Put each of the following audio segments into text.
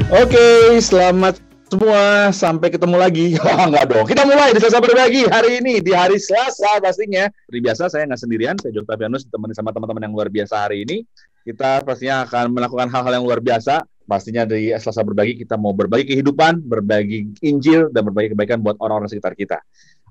Oke, selamat semua. Sampai ketemu lagi. Enggak dong. Kita mulai di Selasa Berbagi hari ini. Di hari Selasa pastinya. Seperti biasa, saya nggak sendirian. Saya Joko Tabianus ditemani sama teman-teman yang luar biasa hari ini. Kita pastinya akan melakukan hal-hal yang luar biasa. Pastinya di Selasa Berbagi, kita mau berbagi kehidupan, berbagi Injil, dan berbagi kebaikan buat orang-orang sekitar kita.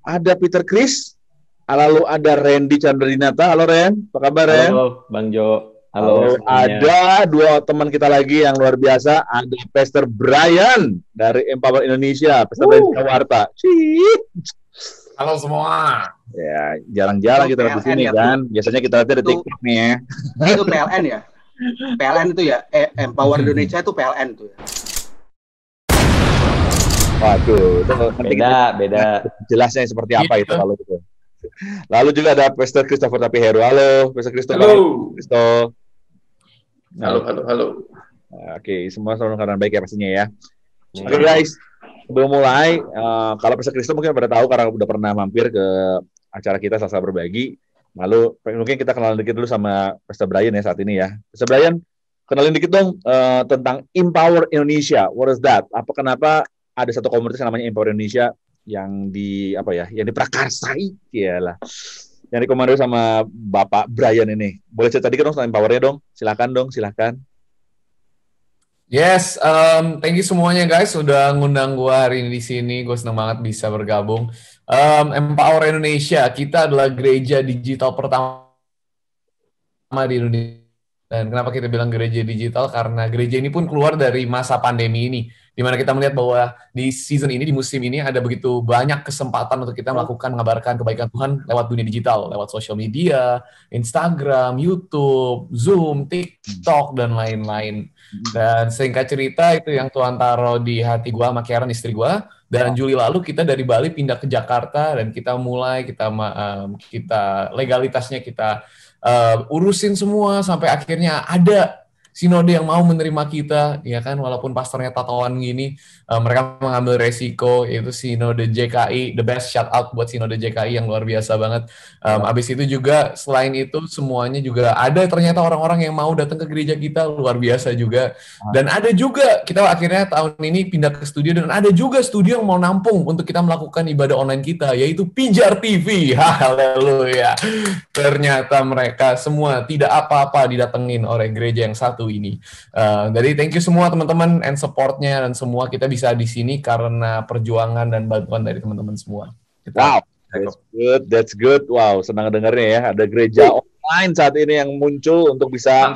Ada Peter Chris, lalu ada Randy Chandradinata. Halo Ren, apa kabar Ren? Halo Bang Jo. Halo. Ada dua teman kita lagi yang luar biasa. Ada Pastor Brian dari Empower Indonesia, Pastor Brian Jakarta. Halo semua. Ya, jarang-jarang kita di sini ya, kan. Biasanya kita lihat di TikTok nih ya. Itu PLN ya? PLN itu ya? Empower Indonesia itu PLN tuh ya? Waduh, itu Beda. jelasnya seperti apa itu Iya. kalau gitu. Lalu juga ada Pastor Christopher Tapiheru. Halo, Pastor Christopher. Halo. Halo. Oke, semua selalu karena baik ya pastinya ya. Oke guys, sebelum mulai, kalau Pastor Christo mungkin pada tahu karena udah pernah mampir ke acara kita Selasa Berbagi. Lalu mungkin kita kenalan dikit dulu sama Pastor Brian ya saat ini ya. Pastor Brian, kenalin dikit dong tentang Empower Indonesia. What is that? Kenapa ada satu komunitas yang namanya Empower Indonesia yang yang diprakarsai lah, yang dikomando sama Bapak Brian ini. Boleh cerita dikit dong tentang Empower-nya dong? Silakan. Yes, thank you semuanya guys udah ngundang gue hari ini di sini. Gue senang banget bisa bergabung. Empower Indonesia, kita adalah gereja digital pertama di Indonesia. Dan kenapa kita bilang gereja digital? Karena gereja ini pun keluar dari masa pandemi ini, di mana kita melihat bahwa di season ini, di musim ini ada begitu banyak kesempatan untuk kita mengabarkan kebaikan Tuhan lewat dunia digital, lewat social media, Instagram, YouTube, Zoom, TikTok, dan lain-lain. Dan singkat cerita itu yang Tuhan taruh di hati gue sama Karen istri gue. Dan Juli lalu kita dari Bali pindah ke Jakarta dan kita legalitasnya kita urusin semua sampai akhirnya ada sinode yang mau menerima kita, ya kan, walaupun pastornya tatoan gini, mereka mengambil resiko, yaitu sinode JKI. The best shout out buat sinode JKI yang luar biasa banget. Abis itu juga selain itu semuanya juga ada ternyata orang-orang yang mau datang ke gereja kita, luar biasa juga. Dan ada juga kita akhirnya tahun ini pindah ke studio, dan ada juga studio yang mau nampung untuk kita melakukan ibadah online kita, yaitu Pijar TV. Haleluya. Ternyata mereka semua tidak apa-apa didatengin oleh gereja yang satu ini. Jadi thank you semua teman-teman and supportnya, dan semua kita bisa di sini karena perjuangan dan bantuan dari teman-teman semua. Wow, that's good. Wow, senang dengarnya ya. Ada gereja online saat ini yang muncul untuk bisa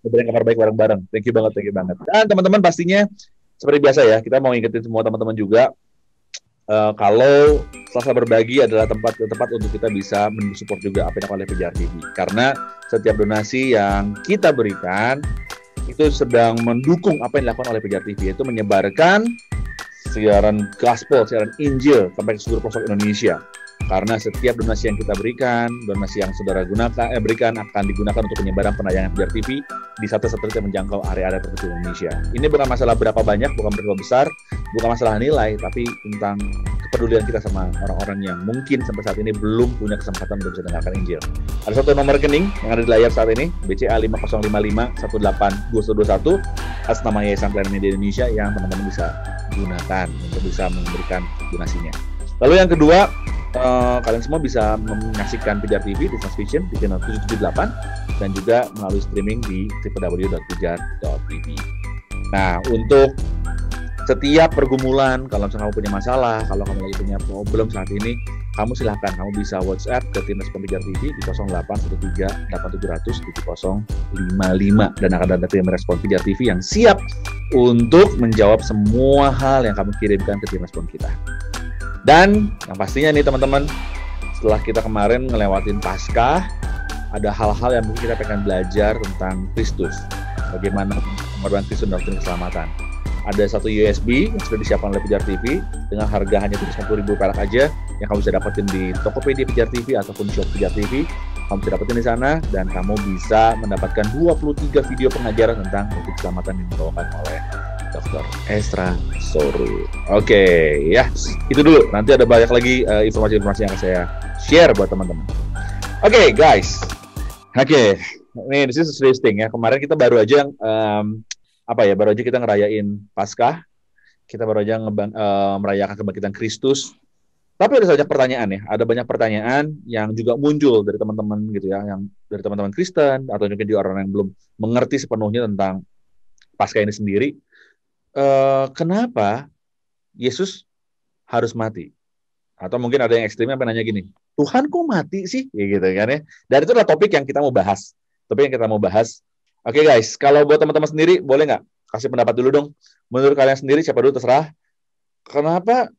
memberikan kabar baik bareng-bareng. Thank you banget. Dan teman-teman pastinya seperti biasa ya, kita mau ingetin semua teman-teman juga kalau Selasa Berbagi adalah tempat untuk kita bisa mensupport juga apa yang dilakukan oleh Pijar TV. Karena setiap donasi yang kita berikan itu sedang mendukung apa yang dilakukan oleh Pijar TV, yaitu menyebarkan siaran gospel, siaran Injil sampai ke seluruh pelosok Indonesia. Karena setiap donasi yang kita berikan, donasi yang saudara berikan akan digunakan untuk penyebaran penayangan Pijar TV di satu-satu yang menjangkau area-area terkecil Indonesia. Ini bukan masalah berapa banyak, bukan berapa besar, bukan masalah nilai, tapi tentang kepedulian kita sama orang-orang yang mungkin sampai saat ini belum punya kesempatan untuk bisa dengarkan Injil. Ada satu nomor rekening yang ada di layar saat ini, BCA 5055182121 atas nama Yayasan Pelayanan Media Indonesia yang teman-teman bisa gunakan untuk bisa memberikan donasinya. Lalu yang kedua, kalian semua bisa menyaksikan Pijar TV di Transvision di channel 778 dan juga melalui streaming di www.pijar.tv. Nah, untuk setiap pergumulan, kalau misalnya kamu punya masalah, kalau kamu lagi punya problem saat ini, kamu silahkan, kamu bisa WhatsApp ke tim respon Pijar TV di 0813-8700-7055 dan akan ada tim respon Pijar TV yang siap untuk menjawab semua hal yang kamu kirimkan ke tim respon kita. Dan yang pastinya nih teman-teman, setelah kita kemarin ngelewatin Paskah, ada hal-hal yang mungkin kita pengen belajar tentang Kristus, bagaimana pengorbanan Kristus dalam keselamatan. Ada satu USB yang sudah disiapkan oleh Pijar TV dengan harga hanya 50.000 perak aja, yang kamu bisa dapetin di Tokopedia Pijar TV ataupun Shop Pijar TV. Kamu bisa dapetin di sana, dan kamu bisa mendapatkan 23 video pengajaran tentang keselamatan yang dibawakan oleh Dr. Esra Soru. Oke, ya itu dulu. Nanti ada banyak lagi informasi-informasi yang akan saya share buat teman-teman. Oke, guys. Oke, ini this is serious thing ya. Kemarin kita baru aja baru aja kita ngerayain Paskah, kita baru aja merayakan kebangkitan Kristus. Tapi ada banyak pertanyaan ya, ada banyak pertanyaan yang juga muncul dari teman-teman gitu ya, yang dari teman-teman Kristen atau mungkin di orang yang belum mengerti sepenuhnya tentang Paskah ini sendiri. Kenapa Yesus harus mati? Atau mungkin ada yang ekstrimnya nanya gini, Tuhan kok mati sih? Ya gitu kan ya. Dan itu adalah topik yang kita mau bahas. Oke guys, kalau buat teman-teman sendiri, boleh nggak kasih pendapat dulu dong? Menurut kalian sendiri, siapa dulu terserah. Kenapa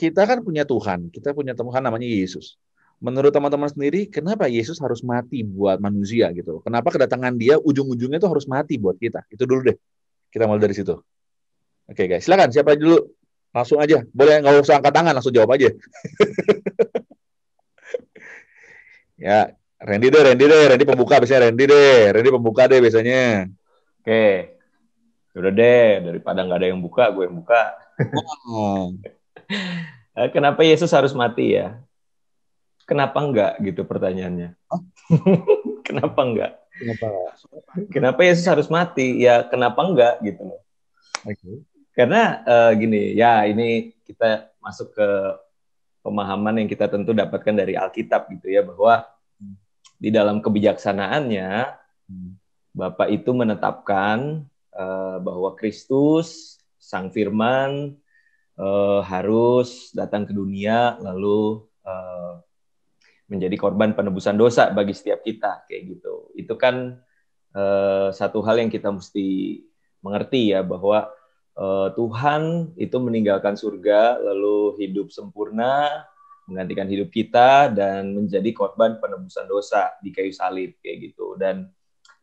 kita kan punya Tuhan, kita punya Tuhan namanya Yesus. Menurut teman-teman sendiri, kenapa Yesus harus mati buat manusia gitu? Kenapa kedatangan dia ujung-ujungnya itu harus mati buat kita? Itu dulu deh. Kita mulai dari situ. Oke guys, silakan siapa dulu? Langsung aja. Boleh nggak usah angkat tangan, langsung jawab aja. Ya, Randy pembuka biasanya Randy pembuka deh biasanya. Oke. Udah deh, daripada nggak ada yang buka, gue yang buka. Kenapa Yesus harus mati ya? Kenapa enggak gitu pertanyaannya? Kenapa enggak? Kenapa Yesus harus mati? Ya kenapa enggak gitu loh. Okay. Karena gini, ya ini kita masuk ke pemahaman yang kita tentu dapatkan dari Alkitab gitu ya, bahwa di dalam kebijaksanaannya Bapa itu menetapkan bahwa Kristus, Sang Firman, harus datang ke dunia lalu menjadi korban penebusan dosa bagi setiap kita kayak gitu. Itu kan satu hal yang kita mesti mengerti ya, bahwa Tuhan itu meninggalkan surga lalu hidup sempurna menggantikan hidup kita dan menjadi korban penebusan dosa di kayu salib kayak gitu. Dan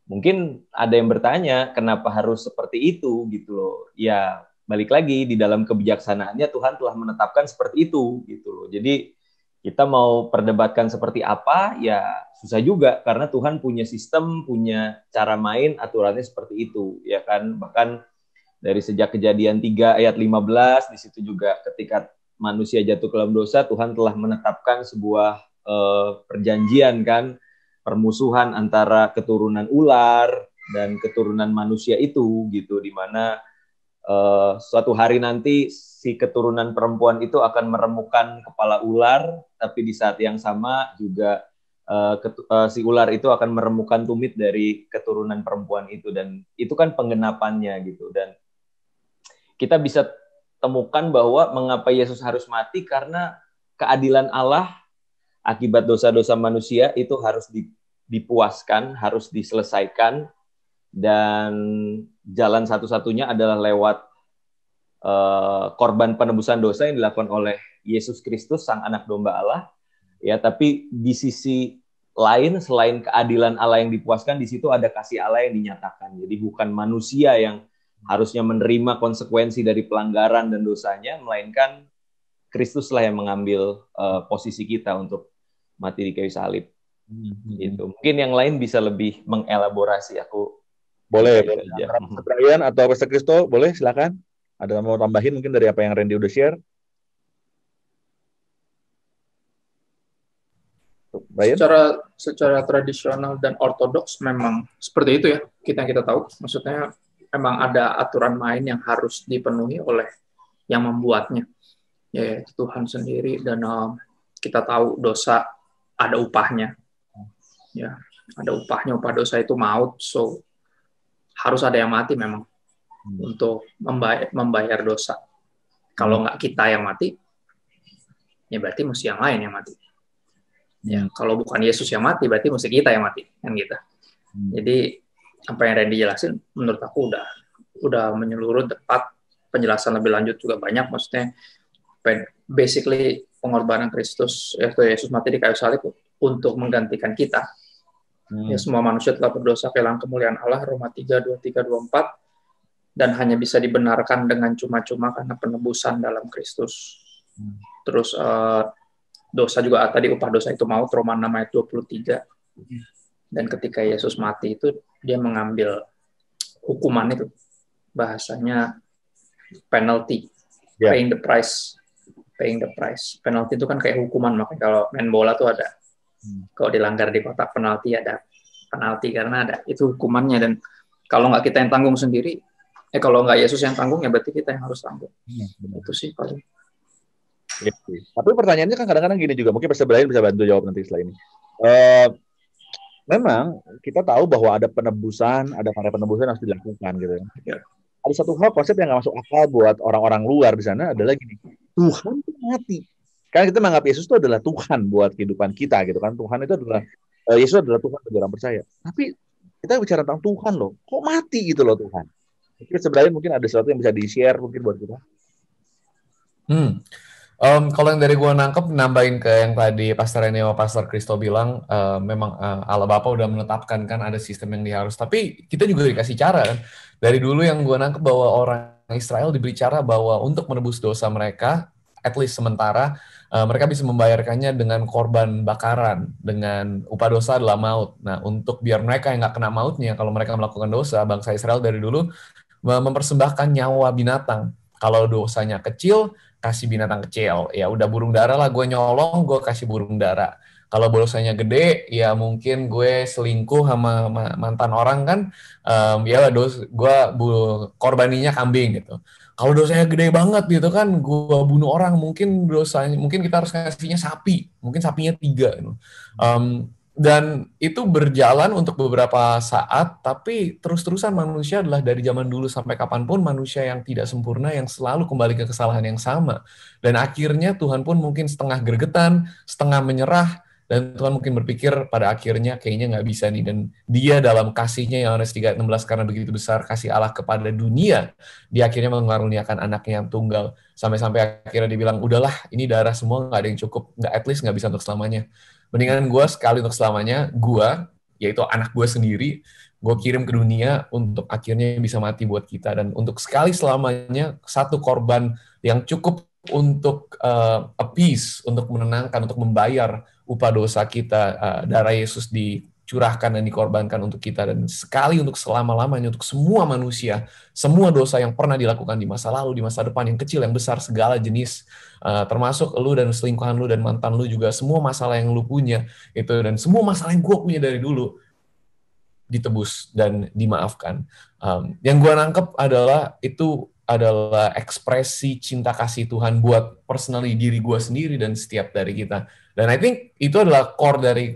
mungkin ada yang bertanya kenapa harus seperti itu gitu loh. Ya balik lagi, di dalam kebijaksanaannya Tuhan telah menetapkan seperti itu gitu loh. Jadi kita mau perdebatkan seperti apa ya susah juga, karena Tuhan punya sistem, punya cara main, aturannya seperti itu ya kan. Bahkan dari sejak Kejadian 3 ayat 15 di situ juga ketika manusia jatuh ke dalam dosa, Tuhan telah menetapkan sebuah perjanjian kan, permusuhan antara keturunan ular dan keturunan manusia itu gitu, di mana suatu hari nanti si keturunan perempuan itu akan meremukkan kepala ular, tapi di saat yang sama juga si ular itu akan meremukkan tumit dari keturunan perempuan itu. Dan itu kan penggenapannya gitu. Dan kita bisa temukan bahwa mengapa Yesus harus mati, karena keadilan Allah akibat dosa-dosa manusia itu harus dipuaskan, harus diselesaikan. Dan jalan satu-satunya adalah lewat korban penebusan dosa yang dilakukan oleh Yesus Kristus, Sang Anak Domba Allah. Ya, tapi di sisi lain, selain keadilan Allah yang dipuaskan, di situ ada kasih Allah yang dinyatakan. Jadi bukan manusia yang harusnya menerima konsekuensi dari pelanggaran dan dosanya, melainkan Kristuslah yang mengambil posisi kita untuk mati di kayu salib. Gitu. Mungkin yang lain bisa lebih mengelaborasi. Aku boleh. Brian atau Pastor Kristo, boleh silakan. Ada mau tambahin mungkin dari apa yang Randy udah share? Secara tradisional dan ortodoks memang seperti itu ya, kita tahu. Maksudnya memang ada aturan main yang harus dipenuhi oleh yang membuatnya, yaitu Tuhan sendiri. Dan kita tahu dosa ada upahnya. Ya, ada upahnya, upah dosa itu maut. So harus ada yang mati memang untuk membayar dosa. Kalau nggak kita yang mati, ya berarti mesti yang lain yang mati. Ya, kalau bukan Yesus yang mati, berarti mesti kita yang mati, kan gitu. Jadi apa yang Randy jelasin, menurut aku udah menyeluruh, tepat. Penjelasan lebih lanjut juga banyak. Maksudnya, basically pengorbanan Kristus, yaitu Yesus mati di kayu salib untuk menggantikan kita. Ya, semua manusia telah berdosa kehilangan kemuliaan Allah, Roma 3:23-24, dan hanya bisa dibenarkan dengan cuma-cuma karena penebusan dalam Kristus. Terus dosa juga tadi, upah dosa itu maut, Roma 6:23. Dan ketika Yesus mati itu dia mengambil hukuman itu, bahasanya penalty, paying the price. Penalty itu kan kayak hukuman, makanya kalau main bola tuh ada, kalau dilanggar di kotak penalti ada penalti karena ada itu hukumannya. Dan kalau nggak kita yang tanggung sendiri, Kalau nggak Yesus yang tanggung, ya berarti kita yang harus tanggung. Benar. Itu sih paling. Ya, sih. Tapi pertanyaannya kan kadang-kadang gini juga, mungkin Pastor Brian bisa bantu jawab nanti setelah ini. Memang kita tahu bahwa ada penebusan, ada karya penebusan yang harus dilakukan gitu. Ya. Ada satu hal konsep yang nggak masuk akal buat orang-orang luar di sana adalah gini, Tuhan itu mati. Karena kita menganggap Yesus itu adalah Tuhan buat kehidupan kita gitu kan. Tuhan itu adalah Yesus adalah Tuhan bagi orang percaya. Tapi kita bicara tentang Tuhan loh, kok mati gitu loh Tuhan. Jadi sebenarnya mungkin ada sesuatu yang bisa di-share mungkin buat kita. Kalau yang dari gue nangkep, nambahin ke yang tadi Pastor Rene sama Pastor Kristo bilang, memang Allah Bapa udah menetapkan kan ada sistem yang diharus. Tapi kita juga dikasih cara kan. Dari dulu yang gue nangkep bahwa orang Israel diberi cara bahwa untuk menebus dosa mereka, at least sementara, mereka bisa membayarkannya dengan korban bakaran, dengan upah dosa adalah maut. Nah, untuk biar mereka yang nggak kena mautnya, kalau mereka melakukan dosa, bangsa Israel dari dulu mempersembahkan nyawa binatang. Kalau dosanya kecil, kasih binatang kecil. Ya udah burung dara lah, gue nyolong, gue kasih burung dara. Kalau dosanya gede, ya mungkin gue selingkuh sama mantan orang kan, ya gue korbaninya kambing gitu. Kalau dosanya gede banget gitu kan, gue bunuh orang, mungkin kita harus kasihnya sapi, mungkin sapinya 3 gitu. Dan itu berjalan untuk beberapa saat, tapi terus-terusan manusia adalah dari zaman dulu sampai kapanpun manusia yang tidak sempurna, yang selalu kembali ke kesalahan yang sama. Dan akhirnya Tuhan pun mungkin setengah gregetan, setengah menyerah, dan Tuhan mungkin berpikir pada akhirnya kayaknya nggak bisa nih. Dan dia dalam kasihnya Yohanes 3:16, karena begitu besar kasih Allah kepada dunia, dia akhirnya mengaruniakan anaknya yang tunggal. Sampai-sampai akhirnya dibilang, udahlah ini darah semua nggak ada yang cukup, at least nggak bisa untuk selamanya. Mendingan gue sekali untuk selamanya, yaitu anak gue sendiri, gue kirim ke dunia untuk akhirnya bisa mati buat kita. Dan untuk sekali selamanya, satu korban yang cukup untuk appease, untuk menenangkan, untuk membayar upah dosa kita, darah Yesus dicurahkan dan dikorbankan untuk kita. Dan sekali untuk selama-lamanya, untuk semua manusia, semua dosa yang pernah dilakukan di masa lalu, di masa depan, yang kecil, yang besar, segala jenis, termasuk lu dan selingkuhan lu dan mantan lu juga, semua masalah yang lu punya itu, dan semua masalah yang gue punya dari dulu ditebus dan dimaafkan. Yang gue nangkep adalah itu adalah ekspresi cinta kasih Tuhan buat personally diri gue sendiri dan setiap dari kita. Dan I think itu adalah core dari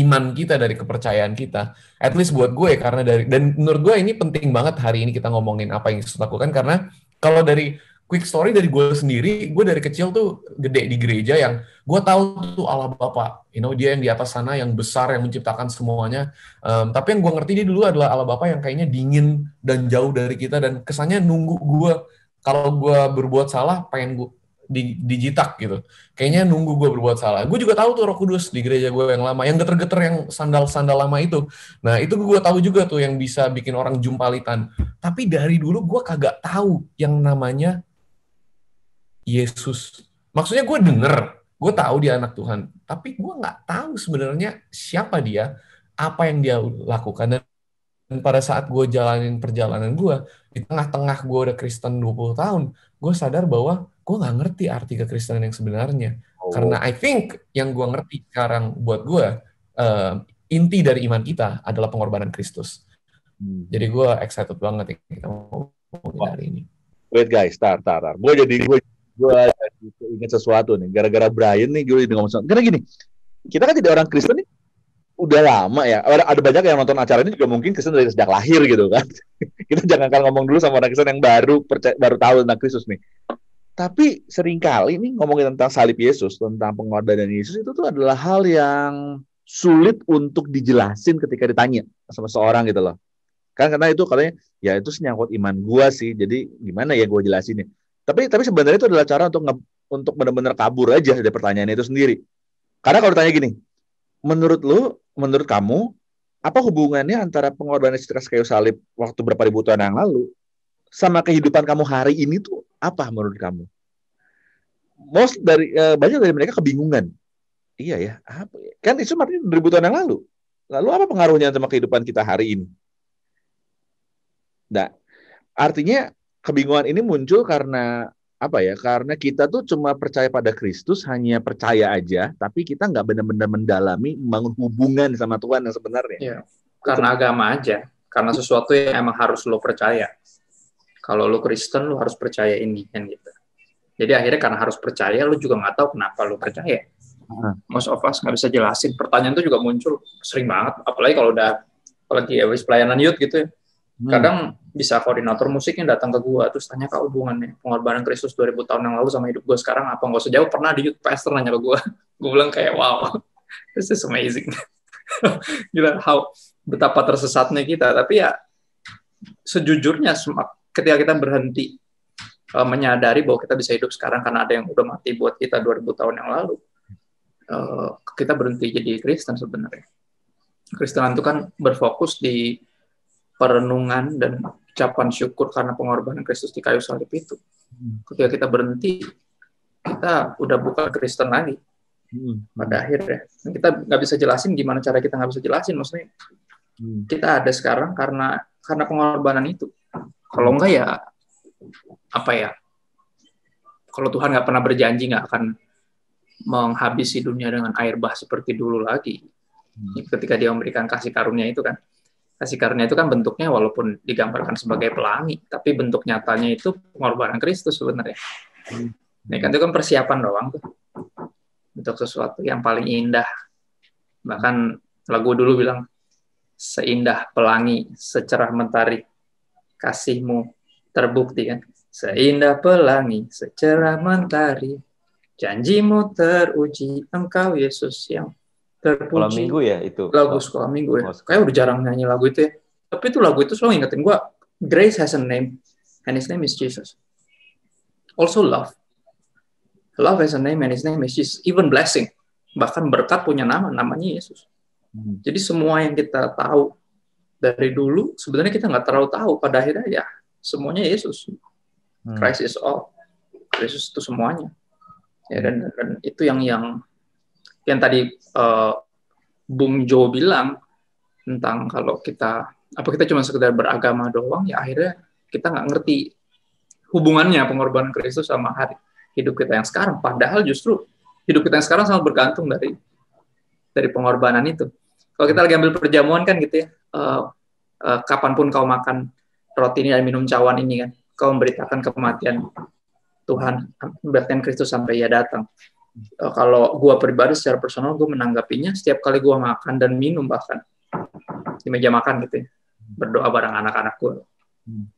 iman kita, dari kepercayaan kita. At least buat gue, karena dan menurut gue ini penting banget hari ini kita ngomongin apa yang Yesus lakukan, karena kalau dari quick story dari gue sendiri, gue dari kecil tuh gede di gereja yang gue tahu tuh Allah Bapa, dia yang di atas sana, yang besar, yang menciptakan semuanya. Tapi yang gue ngerti dia dulu adalah Allah Bapa yang kayaknya dingin dan jauh dari kita, dan kesannya nunggu gue kalau gue berbuat salah, pengen gue dijitak gitu. Kayaknya nunggu gue berbuat salah. Gue juga tahu tuh Roh Kudus di gereja gue yang lama, yang geter-geter, yang sandal-sandal lama itu. Nah, itu gue tahu juga tuh yang bisa bikin orang jumpalitan. Tapi dari dulu gue kagak tahu yang namanya Yesus. Maksudnya gue gue tahu dia anak Tuhan, tapi gue nggak tahu sebenarnya siapa dia, apa yang dia lakukan. Dan pada saat gue jalanin perjalanan gue, di tengah-tengah gue udah Kristen 20 tahun, gue sadar bahwa gue nggak ngerti arti kekristenan yang sebenarnya. Karena I think yang gue ngerti sekarang buat gue, inti dari iman kita adalah pengorbanan Kristus. Jadi gue excited banget ya kita mau ngomongin hari ini. Wait guys, tar. Gue ingat sesuatu nih, gara-gara Brian nih gue ngomong sesuatu. Karena gini, kita kan tidak orang Kristen nih, udah lama ya. Ada banyak yang nonton acara ini juga mungkin Kristen dari sejak lahir gitu kan. Kita jangan ngomong dulu sama orang Kristen yang baru tahu tentang Kristus nih. Tapi seringkali nih ngomongin tentang salib Yesus, tentang pengorbanan Yesus, itu tuh adalah hal yang sulit untuk dijelasin ketika ditanya sama seorang gitu loh. Kan karena itu katanya, ya itu menyangkut iman gue sih, jadi gimana ya gue jelasinnya. Tapi sebenarnya itu adalah cara untuk benar-benar kabur aja dari pertanyaan itu sendiri. Karena kalau ditanya gini, menurut kamu, apa hubungannya antara pengorbanan Yesus Kristus kayu salib waktu berapa ribu tahun yang lalu sama kehidupan kamu hari ini tuh apa menurut kamu? Banyak dari mereka kebingungan. Iya ya, apa ya? Kan itu artinya 2000 tahun yang lalu. Lalu apa pengaruhnya sama kehidupan kita hari ini? Nah, artinya kebingungan ini muncul karena apa ya? Karena kita tuh cuma percaya pada Kristus, hanya percaya aja, tapi kita nggak benar-benar mendalami, membangun hubungan sama Tuhan yang sebenarnya. Iya, karena agama aja, karena sesuatu yang emang harus lo percaya. Kalau lu Kristen, lu harus percaya ini kan gitu. Jadi akhirnya karena harus percaya, lu juga nggak tahu kenapa lu percaya. Most of us nggak bisa jelasin. Pertanyaan itu juga muncul sering banget, apalagi kalau udah apalagi habis pelayanan youth gitu ya. Kadang bisa koordinator musiknya datang ke gua terus tanya, Kak, hubungannya pengorbanan Kristus 2000 tahun yang lalu sama hidup gua sekarang apa? Nggak usah jauh, pernah di youth pastor nanya ke gua. Gua bilang kayak wow, this is amazing. Gila, betapa tersesatnya kita. Tapi ya sejujurnya ketika kita berhenti menyadari bahwa kita bisa hidup sekarang karena ada yang udah mati buat kita 2000 tahun yang lalu, kita berhenti jadi Kristen sebenarnya. Kristenan itu kan berfokus di perenungan dan ucapan syukur karena pengorbanan Kristus di kayu salib itu. Ketika kita berhenti, kita udah bukan Kristen lagi. Pada akhirnya, kita nggak bisa jelasin gimana cara kita nggak bisa jelasin. Maksudnya kita ada sekarang karena pengorbanan itu. Kalau enggak ya apa ya? Kalau Tuhan nggak pernah berjanji nggak akan menghabisi dunia dengan air bah seperti dulu lagi. Ketika Dia memberikan kasih karunia itu kan. Kasih karunia itu kan bentuknya walaupun digambarkan sebagai pelangi, tapi bentuk nyatanya itu pengorbanan Kristus sebenarnya. Ini kan itu kan persiapan doang tuh untuk sesuatu yang paling indah. Bahkan lagu dulu bilang, seindah pelangi, secerah mentari, kasihmu terbukti kan. Seindah pelangi, secerah mentari, janjimu teruji, engkau Yesus yang terpuji. Sekolah minggu ya itu. Lagu sekolah minggu ya. Kayak udah jarang nyanyi lagu itu ya. Tapi itu lagu itu selalu ingetin gue, grace has a name, and his name is Jesus. Also love. Love has a name, and his name is Jesus. Even blessing. Bahkan berkat punya nama, namanya Yesus. Jadi semua yang kita tahu dari dulu, sebenarnya kita nggak terlalu tahu. Pada akhirnya ya, semuanya Yesus. Christ is all. Yesus itu semuanya. Ya, dan itu yang tadi Bung Jo bilang tentang kalau kita cuma sekedar beragama doang, ya akhirnya kita nggak ngerti hubungannya pengorbanan Kristus sama hidup kita yang sekarang. Padahal justru hidup kita yang sekarang sangat bergantung dari pengorbanan itu. Kalau kita lagi ambil perjamuan kan gitu ya, kapanpun kau makan roti ini dan minum cawan ini kan, kau memberitakan kematian Tuhan, memberitakan Kristus sampai Ia datang. Kalau gue pribadi secara personal, gue menanggapinya setiap kali gue makan dan minum bahkan di meja makan gitu ya, berdoa bareng anak-anak gue.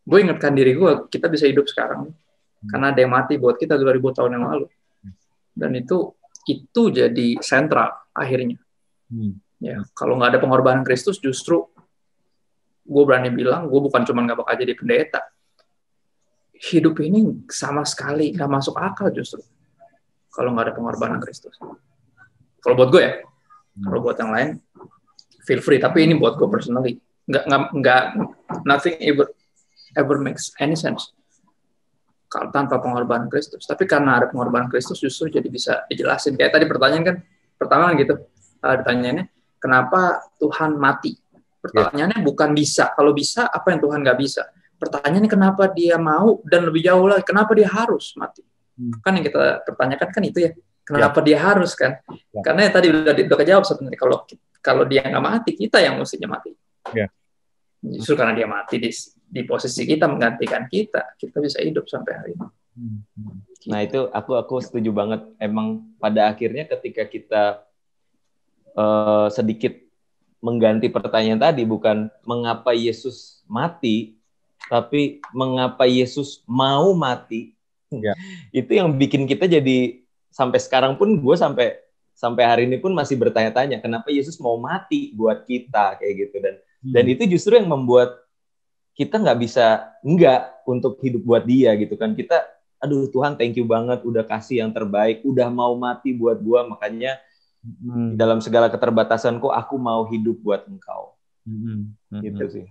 Gue ingatkan diri gue, kita bisa hidup sekarang karena ada yang mati buat kita 2000 tahun yang lalu. Dan itu jadi sentral akhirnya. Ya, kalau nggak ada pengorbanan Kristus, justru gue berani bilang, gue bukan cuma nggak bakal jadi pendeta. Hidup ini sama sekali nggak masuk akal justru. Kalau nggak ada pengorbanan Kristus. Kalau buat gue ya, kalau buat yang lain, feel free. Tapi ini buat gue personally, nothing ever makes any sense kalau tanpa pengorbanan Kristus. Tapi karena ada pengorbanan Kristus, justru jadi bisa dijelasin. Kayak tadi pertanyaan kan, pertama gitu, ditanyaannya, kenapa Tuhan mati? Pertanyaannya bukan bisa. Kalau bisa, apa yang Tuhan nggak bisa? Pertanyaannya kenapa Dia mau, dan lebih jauh lagi, kenapa Dia harus mati? Kan yang kita pertanyakan kan itu ya, kenapa Dia harus kan? Karena tadi udah kejawab sebenarnya, kalau Dia nggak mati, kita yang mestinya mati. Justru karena Dia mati di posisi kita, menggantikan kita bisa hidup sampai hari ini. Nah itu aku setuju banget. Emang pada akhirnya ketika kita sedikit mengganti pertanyaan tadi, bukan mengapa Yesus mati, tapi mengapa Yesus mau mati. Itu yang bikin kita jadi sampai sekarang pun, gue sampai hari ini pun masih bertanya-tanya kenapa Yesus mau mati buat kita kayak gitu. Dan itu justru yang membuat kita nggak bisa untuk hidup buat Dia gitu kan. Kita aduh Tuhan thank you banget udah kasih yang terbaik, udah mau mati buat gue, makanya dalam segala keterbatasanku aku mau hidup buat Engkau. Gitu sih.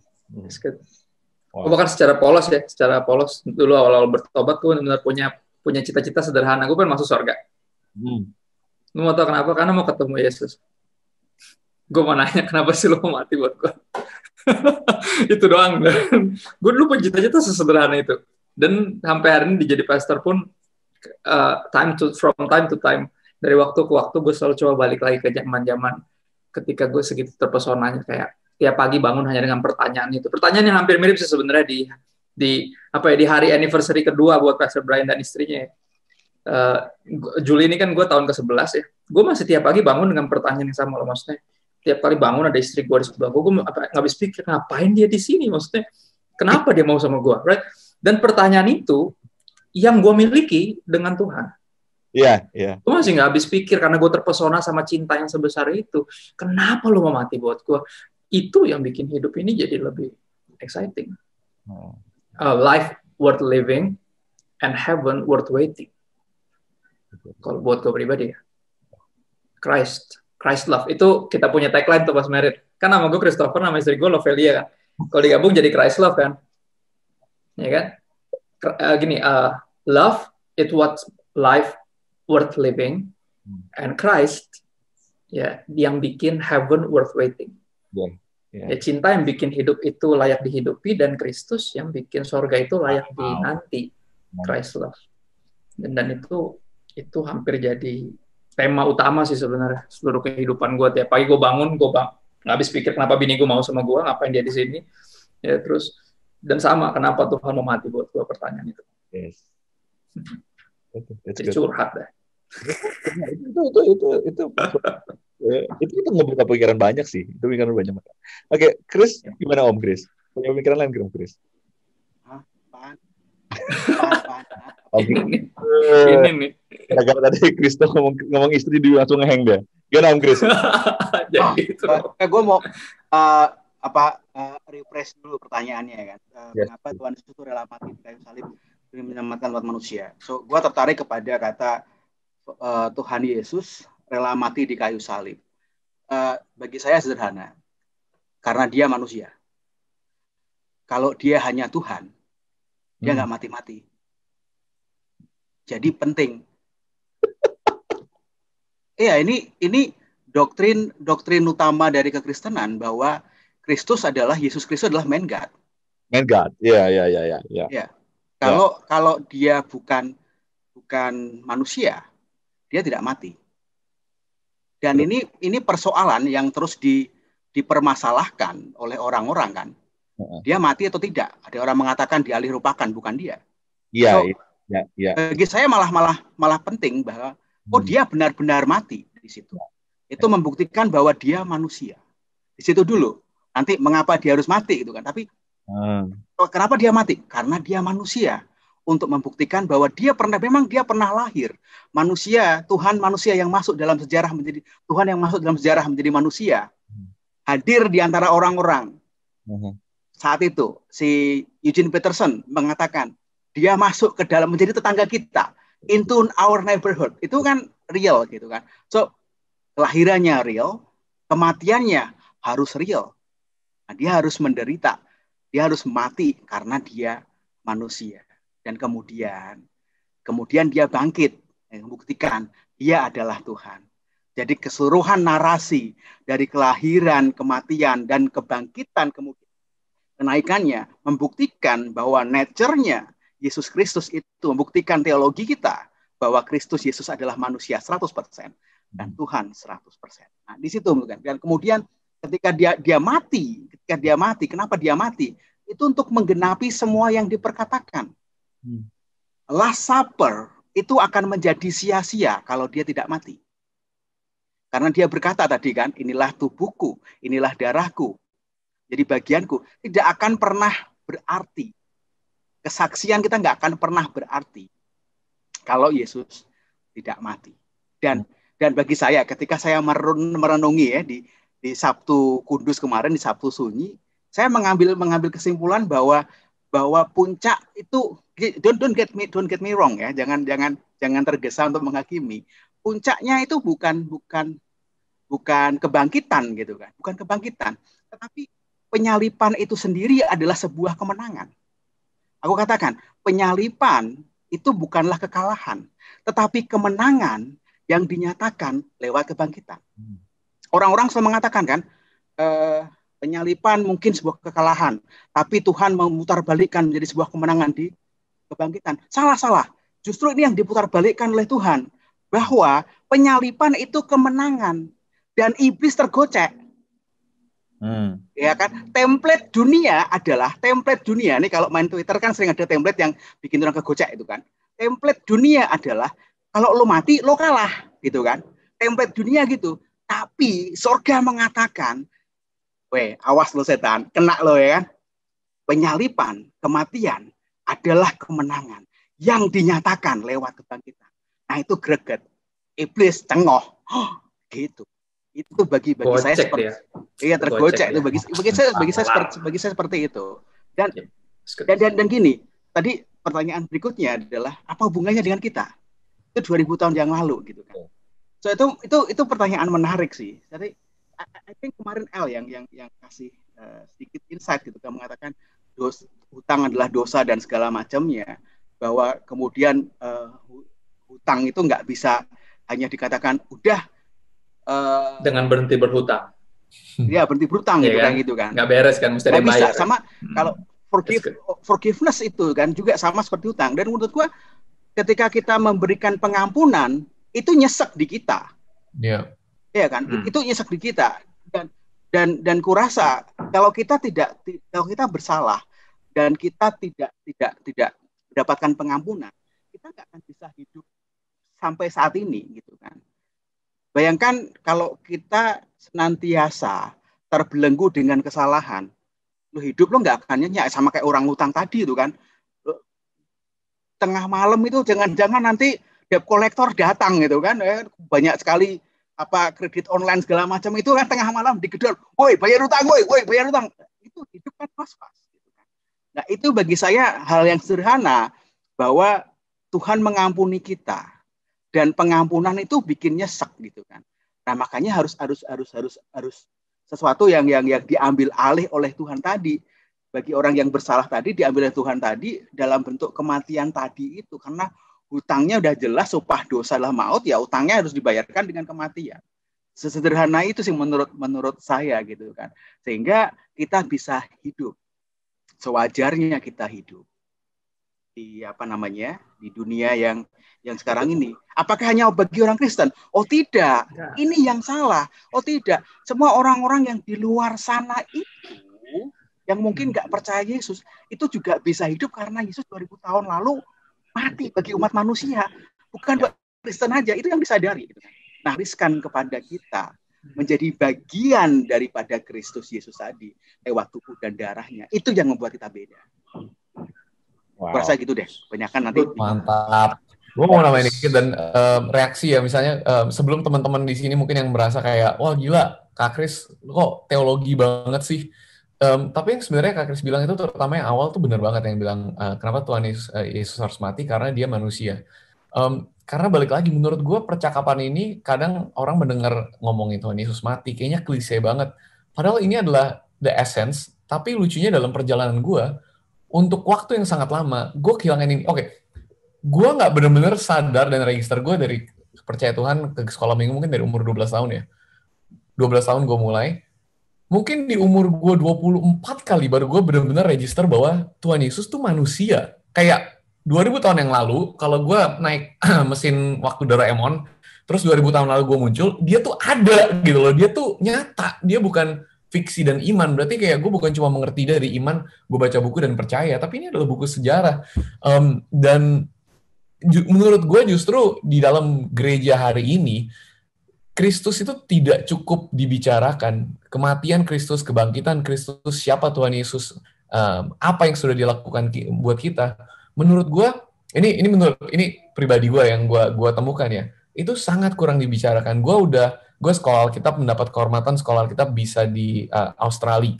Wow. Bahkan secara polos dulu awal-awal bertobat, gue benar punya cita-cita sederhana, gue pengen masuk surga. Lu mau tau kenapa? Karena mau ketemu Yesus. Gue mau nanya, kenapa sih lu mau mati buat gue? Itu doang. Gue dulu punya cita-cita sesederhana itu. Dan sampai hari ini jadi pastor pun, from time to time, dari waktu ke waktu gue selalu coba balik lagi ke zaman-zaman ketika gue segitu terpesonanya, kayak tiap pagi bangun hanya dengan pertanyaan itu. Pertanyaan yang hampir mirip sih sebenarnya di hari anniversary kedua buat Pastor Brian dan istrinya. Juli ini kan gue tahun ke-11 ya. Gue masih tiap pagi bangun dengan pertanyaan yang sama loh, maksudnya. Tiap kali bangun ada istri gue di sebelah gue nggak habis pikir ngapain dia di sini, maksudnya. Kenapa dia mau sama gue, right? Dan pertanyaan itu yang gue miliki dengan Tuhan. Iya, iya. Gue masih nggak habis pikir karena gue terpesona sama cinta yang sebesar itu. Kenapa lo mau mati buat gue? Itu yang bikin hidup ini jadi lebih exciting. Life worth living and heaven worth waiting. Kalau buat gue pribadi ya. Christ love. Itu kita punya tagline tuh pas married. Kan nama gue Christopher, nama istri gue Lovelia kan. Kalau digabung jadi Christ love kan. Ya kan? Love it what life worth living, and Christ ya yang bikin heaven worth waiting. Ya, cinta yang bikin hidup itu layak dihidupi, dan Kristus yang bikin sorga itu layak dinanti. Christ love. Dan itu hampir jadi tema utama sih sebenarnya seluruh kehidupan gue. Tiap pagi gue bangun, nggak habis pikir kenapa bini gue mau sama gue, ngapain dia di sini. Ya terus dan sama kenapa Tuhan mau mati buat gue, pertanyaan itu. Yes. Jadi curhat deh. Itu ngebuka pikiran banyak sih. Itu pikiran banyak. Oke, Chris, gimana Om Chris? Punya pikiran lain Om Chris? Apaan? Ini nih. Gara-gara tadi Chris tuh ngomong istri dia langsung ngeheng dia. Gimana Om Chris? Jadi itu. Gue mau refresh dulu pertanyaannya kan. Mengapa Tuhan Yesus itu rela mati di kayu salib demi menyelamatkan umat manusia? So, gue tertarik kepada kata Tuhan Yesus rela mati di kayu salib. Bagi saya sederhana, karena dia manusia. Kalau dia hanya Tuhan, dia nggak mati-mati. Jadi penting. Iya, ini doktrin utama dari kekristenan bahwa Yesus Kristus adalah man God. Man God, iya. Ya. Kalau dia bukan manusia, dia tidak mati. Dan ini persoalan yang terus dipermasalahkan oleh orang-orang kan. Dia mati atau tidak? Ada orang mengatakan dialih rupakan, bukan dia. Iya. Bagi saya malah penting bahwa dia benar-benar mati di situ. Itu membuktikan bahwa dia manusia. Di situ dulu. Nanti mengapa dia harus mati itu kan? Tapi kenapa dia mati? Karena dia manusia. Untuk membuktikan bahwa dia pernah lahir manusia, Tuhan manusia yang masuk dalam sejarah menjadi Tuhan yang masuk dalam sejarah menjadi manusia, hadir di antara orang-orang. Saat itu si Eugene Peterson mengatakan dia masuk ke dalam menjadi tetangga kita, into our neighborhood. Itu kan real gitu kan. So kelahirannya real, kematiannya harus real. Nah, dia harus menderita, dia harus mati karena dia manusia. Dan kemudian dia bangkit, membuktikan dia adalah Tuhan. Jadi keseluruhan narasi dari kelahiran, kematian, dan kebangkitan kemudian kenaikannya membuktikan bahwa nature-nya Yesus Kristus itu, membuktikan teologi kita bahwa Kristus Yesus adalah manusia 100% dan Tuhan 100%. Nah, di situ kan. Dan kemudian ketika dia mati, kenapa dia mati? Itu untuk menggenapi semua yang diperkatakan. Last Supper itu akan menjadi sia-sia kalau dia tidak mati. Karena dia berkata tadi kan, inilah tubuhku, inilah darahku. Jadi bagianku tidak akan pernah berarti. Kesaksian kita nggak akan pernah berarti kalau Yesus tidak mati. Dan bagi saya, ketika saya merenungi ya di Sabtu Kudus kemarin, di Sabtu Sunyi, saya mengambil kesimpulan bahwa puncak itu, don't get me wrong ya, jangan tergesa untuk menghakimi. Puncaknya itu bukan kebangkitan gitu kan, bukan kebangkitan, tetapi penyalipan itu sendiri adalah sebuah kemenangan. Aku katakan, penyalipan itu bukanlah kekalahan, tetapi kemenangan yang dinyatakan lewat kebangkitan. Orang-orang selalu mengatakan kan, penyalipan mungkin sebuah kekalahan, tapi Tuhan memutarbalikkan menjadi sebuah kemenangan di kebangkitan. Salah. Justru ini yang diputarbalikkan oleh Tuhan, bahwa penyalipan itu kemenangan dan iblis tergocek. Ya kan, template dunia nih, kalau main Twitter kan sering ada template yang bikin orang kegocek itu kan. Template dunia adalah kalau lo mati lo kalah gitu kan. Template dunia gitu. Tapi surga mengatakan, weh, awas lo setan, kena lo ya kan. Penyalipan, kematian adalah kemenangan yang dinyatakan lewat kebangkitan. Nah, itu greget. Iblis cengoh. Gitu. Itu bagi saya seperti iya, tergocek itu bagi saya seperti itu. Dan gini, tadi pertanyaan berikutnya adalah apa hubungannya dengan kita? Itu 2000 tahun yang lalu gitu kan. So itu pertanyaan menarik sih. Jadi I think kemarin L yang kasih sedikit insight gitu kan, mengatakan hutang adalah dosa dan segala macamnya, bahwa kemudian hutang itu nggak bisa hanya dikatakan udah dengan berhenti berhutang. Ya, berhenti berhutang gitu kan. Nggak beres kan, mesti ada yang bayar. Sama kalau forgiveness itu kan juga sama seperti hutang. Dan menurut gua ketika kita memberikan pengampunan itu nyesek di kita. Iya. Iya kan? Itu nyesek di kita. Dan kurasa kalau kita bersalah dan kita tidak mendapatkan pengampunan, kita nggak akan bisa hidup sampai saat ini gitu kan. Bayangkan kalau kita senantiasa terbelenggu dengan kesalahan, lo hidup lo nggak akan nyenyak, sama kayak orang utang tadi itu kan. Tengah malam itu jangan-jangan nanti debt collector datang gitu kan, banyak sekali kredit online segala macam itu kan tengah malam digedor, woi bayar utang, woi bayar utang, itu hidup kan pas-pas. Gitu kan. Nah itu bagi saya hal yang sederhana bahwa Tuhan mengampuni kita. Dan pengampunan itu bikin nyesek gitu kan. Nah makanya harus sesuatu yang diambil alih oleh Tuhan tadi. Bagi orang yang bersalah tadi diambil oleh Tuhan tadi dalam bentuk kematian tadi itu, karena hutangnya udah jelas, upah dosa adalah maut, ya utangnya harus dibayarkan dengan kematian. Sesederhana itu sih menurut saya gitu kan. Sehingga kita bisa hidup sewajarnya kita hidup di di dunia yang sekarang ini. Apakah hanya bagi orang Kristen? Oh tidak, ini yang salah. Oh tidak, semua orang-orang yang di luar sana itu yang mungkin nggak percaya Yesus itu juga bisa hidup karena Yesus 2000 tahun lalu mati bagi umat manusia, bukan buat Kristen aja. Itu yang disadari. Nah, riskan kepada kita menjadi bagian daripada Kristus Yesus tadi lewat tubuh dan darahnya. Itu yang membuat kita beda. Wow. Rasa gitu deh, kebanyakan nanti. Mantap. Gue mau nambahin dikit dan reaksi ya, misalnya sebelum teman-teman di sini mungkin yang merasa kayak, wah gila, Kak Kris kok teologi banget sih. Tapi yang sebenarnya Kak Kris bilang itu terutama yang awal tuh benar banget, yang bilang kenapa Tuhan Yesus harus mati karena dia manusia. Karena balik lagi, menurut gue percakapan ini kadang orang mendengar ngomongin Tuhan Yesus mati, kayaknya klise banget. Padahal ini adalah the essence, tapi lucunya dalam perjalanan gue, untuk waktu yang sangat lama, gue kehilangan ini. Oke, gue nggak benar-benar sadar dan register gue dari percaya Tuhan ke sekolah minggu mungkin dari umur 12 tahun ya. 12 tahun gue mulai. Mungkin di umur gue 24 kali baru gue benar-benar register bahwa Tuhan Yesus tuh manusia. Kayak 2000 tahun yang lalu, kalau gue naik mesin waktu Doraemon, terus 2000 tahun lalu gue muncul, dia tuh ada gitu loh. Dia tuh nyata. Dia bukan fiksi dan iman. Berarti kayak gue bukan cuma mengerti dari iman, gue baca buku dan percaya, tapi ini adalah buku sejarah. Dan menurut gue justru di dalam gereja hari ini, Kristus itu tidak cukup dibicarakan. Kematian Kristus, kebangkitan Kristus, siapa Tuhan Yesus, apa yang sudah dilakukan buat kita. Menurut gue, ini pribadi gue yang gue temukan ya, itu sangat kurang dibicarakan. Gue sekolah Alkitab, mendapat kehormatan sekolah Alkitab bisa di Australia,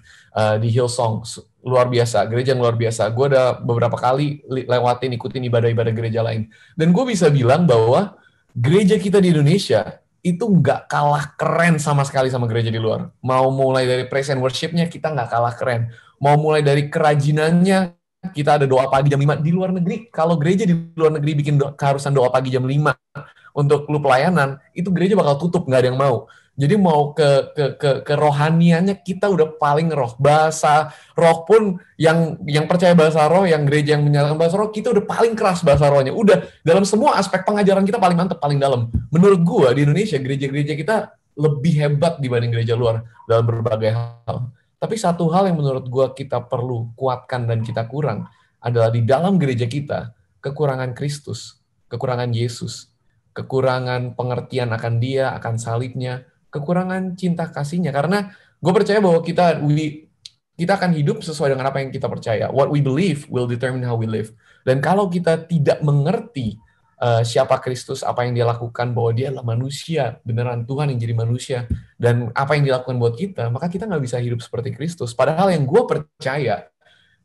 di Hillsong, luar biasa, gereja yang luar biasa. Gue udah beberapa kali ikutin ibadah-ibadah gereja lain. Dan gue bisa bilang bahwa gereja kita di Indonesia itu nggak kalah keren sama sekali sama gereja di luar. Mau mulai dari praise and worship-nya, kita nggak kalah keren. Mau mulai dari kerajinannya, kita ada doa pagi jam 5 di luar negeri. Kalau gereja di luar negeri bikin keharusan doa pagi jam 5 untuk lu pelayanan, itu gereja bakal tutup, nggak ada yang mau. Jadi mau ke rohaniannya kita udah paling roh. Bahasa roh pun yang percaya bahasa roh, yang gereja yang menyalakan bahasa roh, kita udah paling keras bahasa rohnya. Udah dalam semua aspek pengajaran kita paling mantep, paling dalam. Menurut gua di Indonesia gereja-gereja kita lebih hebat dibanding gereja luar dalam berbagai hal. Tapi satu hal yang menurut gue kita perlu kuatkan dan kita kurang adalah di dalam gereja kita, kekurangan Kristus, kekurangan Yesus, kekurangan pengertian akan Dia, akan salibnya, kekurangan cinta kasihnya. Karena gue percaya bahwa kita akan hidup sesuai dengan apa yang kita percaya. What we believe will determine how we live. Dan kalau kita tidak mengerti siapa Kristus, apa yang Dia lakukan, bahwa Dia adalah manusia, beneran Tuhan yang jadi manusia, dan apa yang dilakukan buat kita, maka kita nggak bisa hidup seperti Kristus. Padahal yang gue percaya,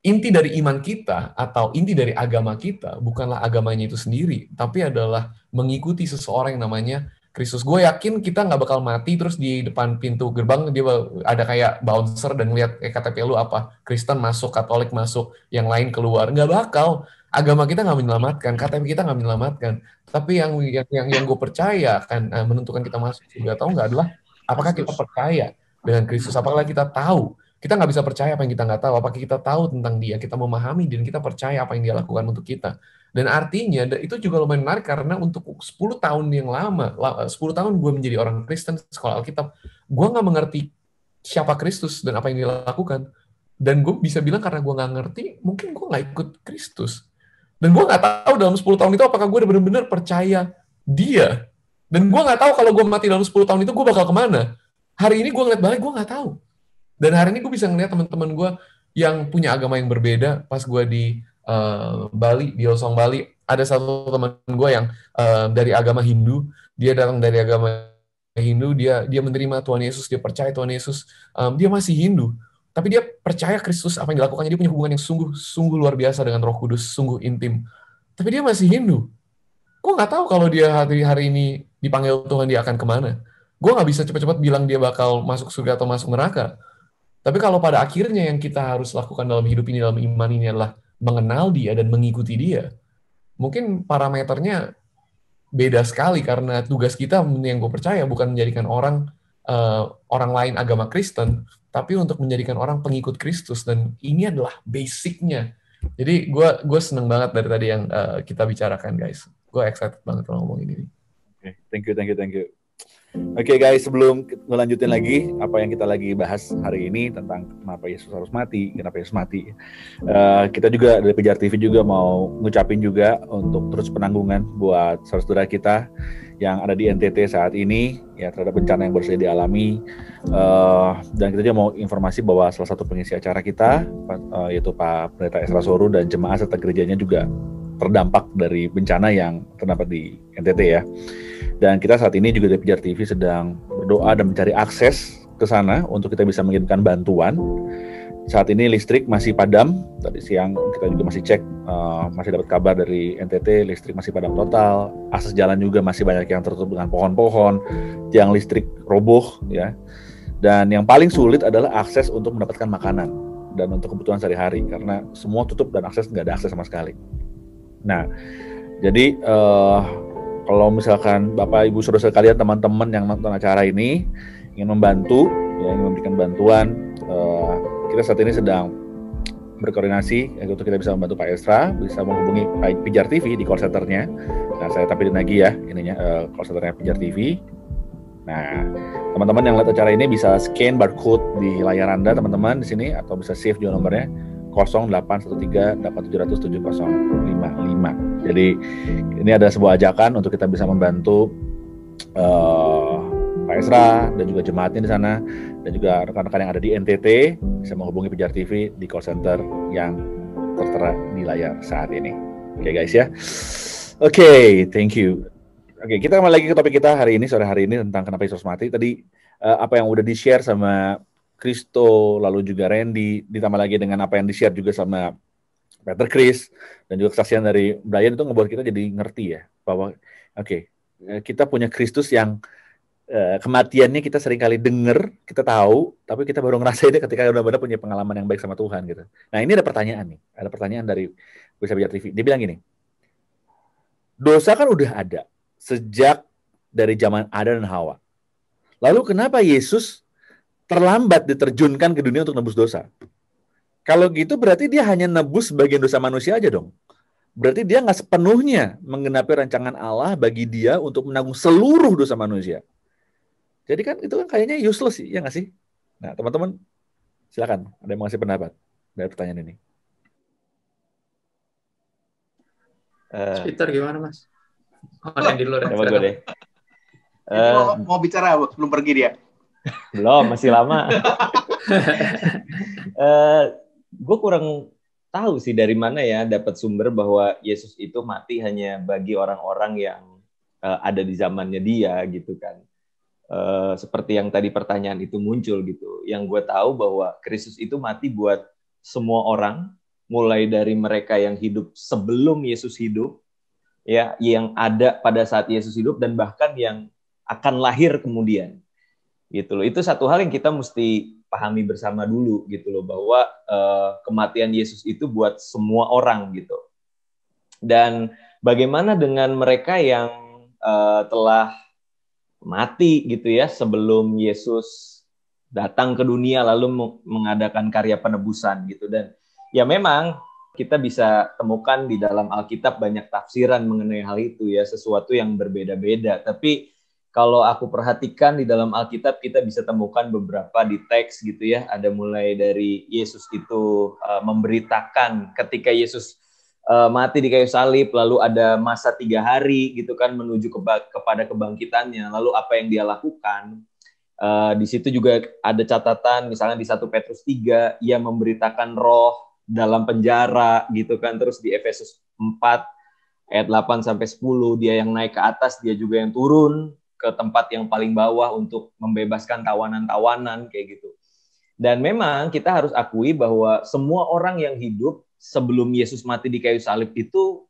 inti dari iman kita atau inti dari agama kita bukanlah agamanya itu sendiri, tapi adalah mengikuti seseorang yang namanya Kristus. Gue yakin kita nggak bakal mati terus di depan pintu gerbang dia ada kayak bouncer dan lihat KTP lu apa, Kristen masuk, Katolik masuk, yang lain keluar. Nggak bakal. Agama kita nggak menyelamatkan, KTP kita nggak menyelamatkan. Tapi yang gue percaya kan menentukan kita masuk surga atau nggak adalah apakah kita percaya dengan Kristus, apakah kita tahu. Kita nggak bisa percaya apa yang kita nggak tahu. Apakah kita tahu tentang Dia, kita memahami dan kita percaya apa yang Dia lakukan untuk kita. Dan artinya itu juga lumayan menarik karena untuk 10 tahun yang lama, 10 tahun gue menjadi orang Kristen sekolah Alkitab, gue nggak mengerti siapa Kristus dan apa yang Dia lakukan. Dan gue bisa bilang karena gue nggak ngerti, mungkin gue nggak ikut Kristus. Dan gue nggak tahu dalam 10 tahun itu apakah gue benar-benar percaya Dia. Dan gue nggak tahu kalau gue mati dalam 10 tahun itu gue bakal kemana. Hari ini gue ngeliat balik, gue nggak tahu. Dan hari ini gue bisa ngeliat teman-teman gue yang punya agama yang berbeda. Pas gue di Bali, di Hillsong Bali, ada satu teman gue yang dari agama Hindu. Dia datang dari agama Hindu, dia menerima Tuhan Yesus, dia percaya Tuhan Yesus. Dia masih Hindu, tapi dia percaya Kristus, apa yang dilakukannya. Dia punya hubungan yang sungguh luar biasa dengan Roh Kudus, sungguh intim. Tapi dia masih Hindu. Gue nggak tahu kalau dia hari ini dipanggil Tuhan dia akan kemana. Gue nggak bisa cepat-cepat bilang dia bakal masuk surga atau masuk neraka. Tapi kalau pada akhirnya yang kita harus lakukan dalam hidup ini, dalam iman ini adalah mengenal Dia dan mengikuti Dia, mungkin parameternya beda sekali karena tugas kita yang gue percaya bukan menjadikan orang lain agama Kristen, tapi untuk menjadikan orang pengikut Kristus, dan ini adalah basicnya. Jadi gue seneng banget dari tadi yang kita bicarakan, guys. Gue excited banget kalau ngomongin ini. Okay, thank you. Oke, guys, sebelum ngelanjutin lagi apa yang kita lagi bahas hari ini tentang kenapa Yesus harus mati, kita juga dari Pijar TV juga mau ngucapin juga untuk terus penanggungan buat saudara kita yang ada di NTT saat ini ya terhadap bencana yang baru saja dialami, dan kita juga mau informasi bahwa salah satu pengisi acara kita yaitu Pak Pendeta Esra Soru dan jemaah serta gerejanya juga terdampak dari bencana yang terdapat di NTT ya. Dan kita saat ini juga dari Pijar TV sedang berdoa dan mencari akses ke sana untuk kita bisa mengirimkan bantuan. Saat ini listrik masih padam. Tadi siang kita juga masih cek, masih dapat kabar dari NTT, listrik masih padam total. Akses jalan juga masih banyak yang tertutup dengan pohon-pohon, tiang listrik roboh ya. Dan yang paling sulit adalah akses untuk mendapatkan makanan dan untuk kebutuhan sehari-hari karena semua tutup dan nggak ada akses sama sekali. Nah, jadi kalau misalkan Bapak Ibu Saudara sekalian, teman-teman yang nonton acara ini ingin membantu, ya, ingin memberikan bantuan, kita saat ini sedang berkoordinasi untuk kita bisa membantu Pak Esra, bisa menghubungi Pak Pijar TV di call center-nya. Nah, saya tampilin lagi ya call center-nya Pijar TV. Nah, teman-teman yang lihat acara ini bisa scan barcode di layar Anda, teman-teman di sini, atau bisa save juga nomornya 0813-8770-555. Jadi ini ada sebuah ajakan untuk kita bisa membantu Pak Esra dan juga jemaatnya di sana, dan juga rekan-rekan yang ada di NTT bisa menghubungi Pijar TV di call center yang tertera di layar saat ini. Oke, guys ya. Oke, thank you. Oke, kita kembali lagi ke topik kita hari ini, sore hari ini, tentang kenapa Yesus mati. Tadi apa yang udah di-share sama Kristo, lalu juga Randy, ditambah lagi dengan apa yang di-share juga sama Peter Chris, dan juga kesaksian dari Brian, itu ngebuat kita jadi ngerti ya, bahwa kita punya Kristus yang kematiannya kita seringkali dengar, kita tahu, tapi kita baru ngerasainnya ketika benar-benar punya pengalaman yang baik sama Tuhan gitu. Nah, ini ada pertanyaan dari Pijar TV. Dia bilang gini, dosa kan udah ada sejak dari zaman Adam dan Hawa. Lalu kenapa Yesus terlambat diterjunkan ke dunia untuk nebus dosa? Kalau gitu berarti dia hanya nebus bagian dosa manusia aja dong. Berarti dia nggak sepenuhnya menggenapi rancangan Allah bagi dia untuk menanggung seluruh dosa manusia. Jadi kan itu kan kayaknya useless sih, ya nggak sih? Nah, teman-teman, silakan. Ada yang mau ngasih pendapat dari pertanyaan ini? Peter gimana, Mas? Randy dulu, Coba gue deh. Mau bicara belum pergi dia? Belum, masih lama. Gue kurang tahu sih dari mana ya dapat sumber bahwa Yesus itu mati hanya bagi orang-orang yang ada di zamannya dia gitu kan. Seperti yang tadi pertanyaan itu muncul gitu. Yang gue tahu bahwa Kristus itu mati buat semua orang, mulai dari mereka yang hidup sebelum Yesus hidup, ya, yang ada pada saat Yesus hidup, dan bahkan yang akan lahir kemudian. Gitu loh. Itu satu hal yang kita mesti pahami bersama dulu gitu loh, bahwa kematian Yesus itu buat semua orang gitu. Dan bagaimana dengan mereka yang telah mati gitu ya sebelum Yesus datang ke dunia lalu mengadakan karya penebusan gitu. Dan ya memang kita bisa temukan di dalam Alkitab banyak tafsiran mengenai hal itu ya, sesuatu yang berbeda-beda. Tapi kalau aku perhatikan di dalam Alkitab kita bisa temukan beberapa di teks gitu ya. Ada mulai dari Yesus itu memberitakan ketika Yesus mati di kayu salib, lalu ada masa 3 hari gitu kan menuju kepada kebangkitannya. Lalu apa yang dia lakukan? Di situ juga ada catatan, misalnya di 1 Petrus 3, ia memberitakan roh dalam penjara gitu kan. Terus di Efesus 4 ayat 8-10, dia yang naik ke atas, dia juga yang turun ke tempat yang paling bawah untuk membebaskan tawanan-tawanan kayak gitu. Dan memang kita harus akui bahwa semua orang yang hidup sebelum Yesus mati di kayu salib itu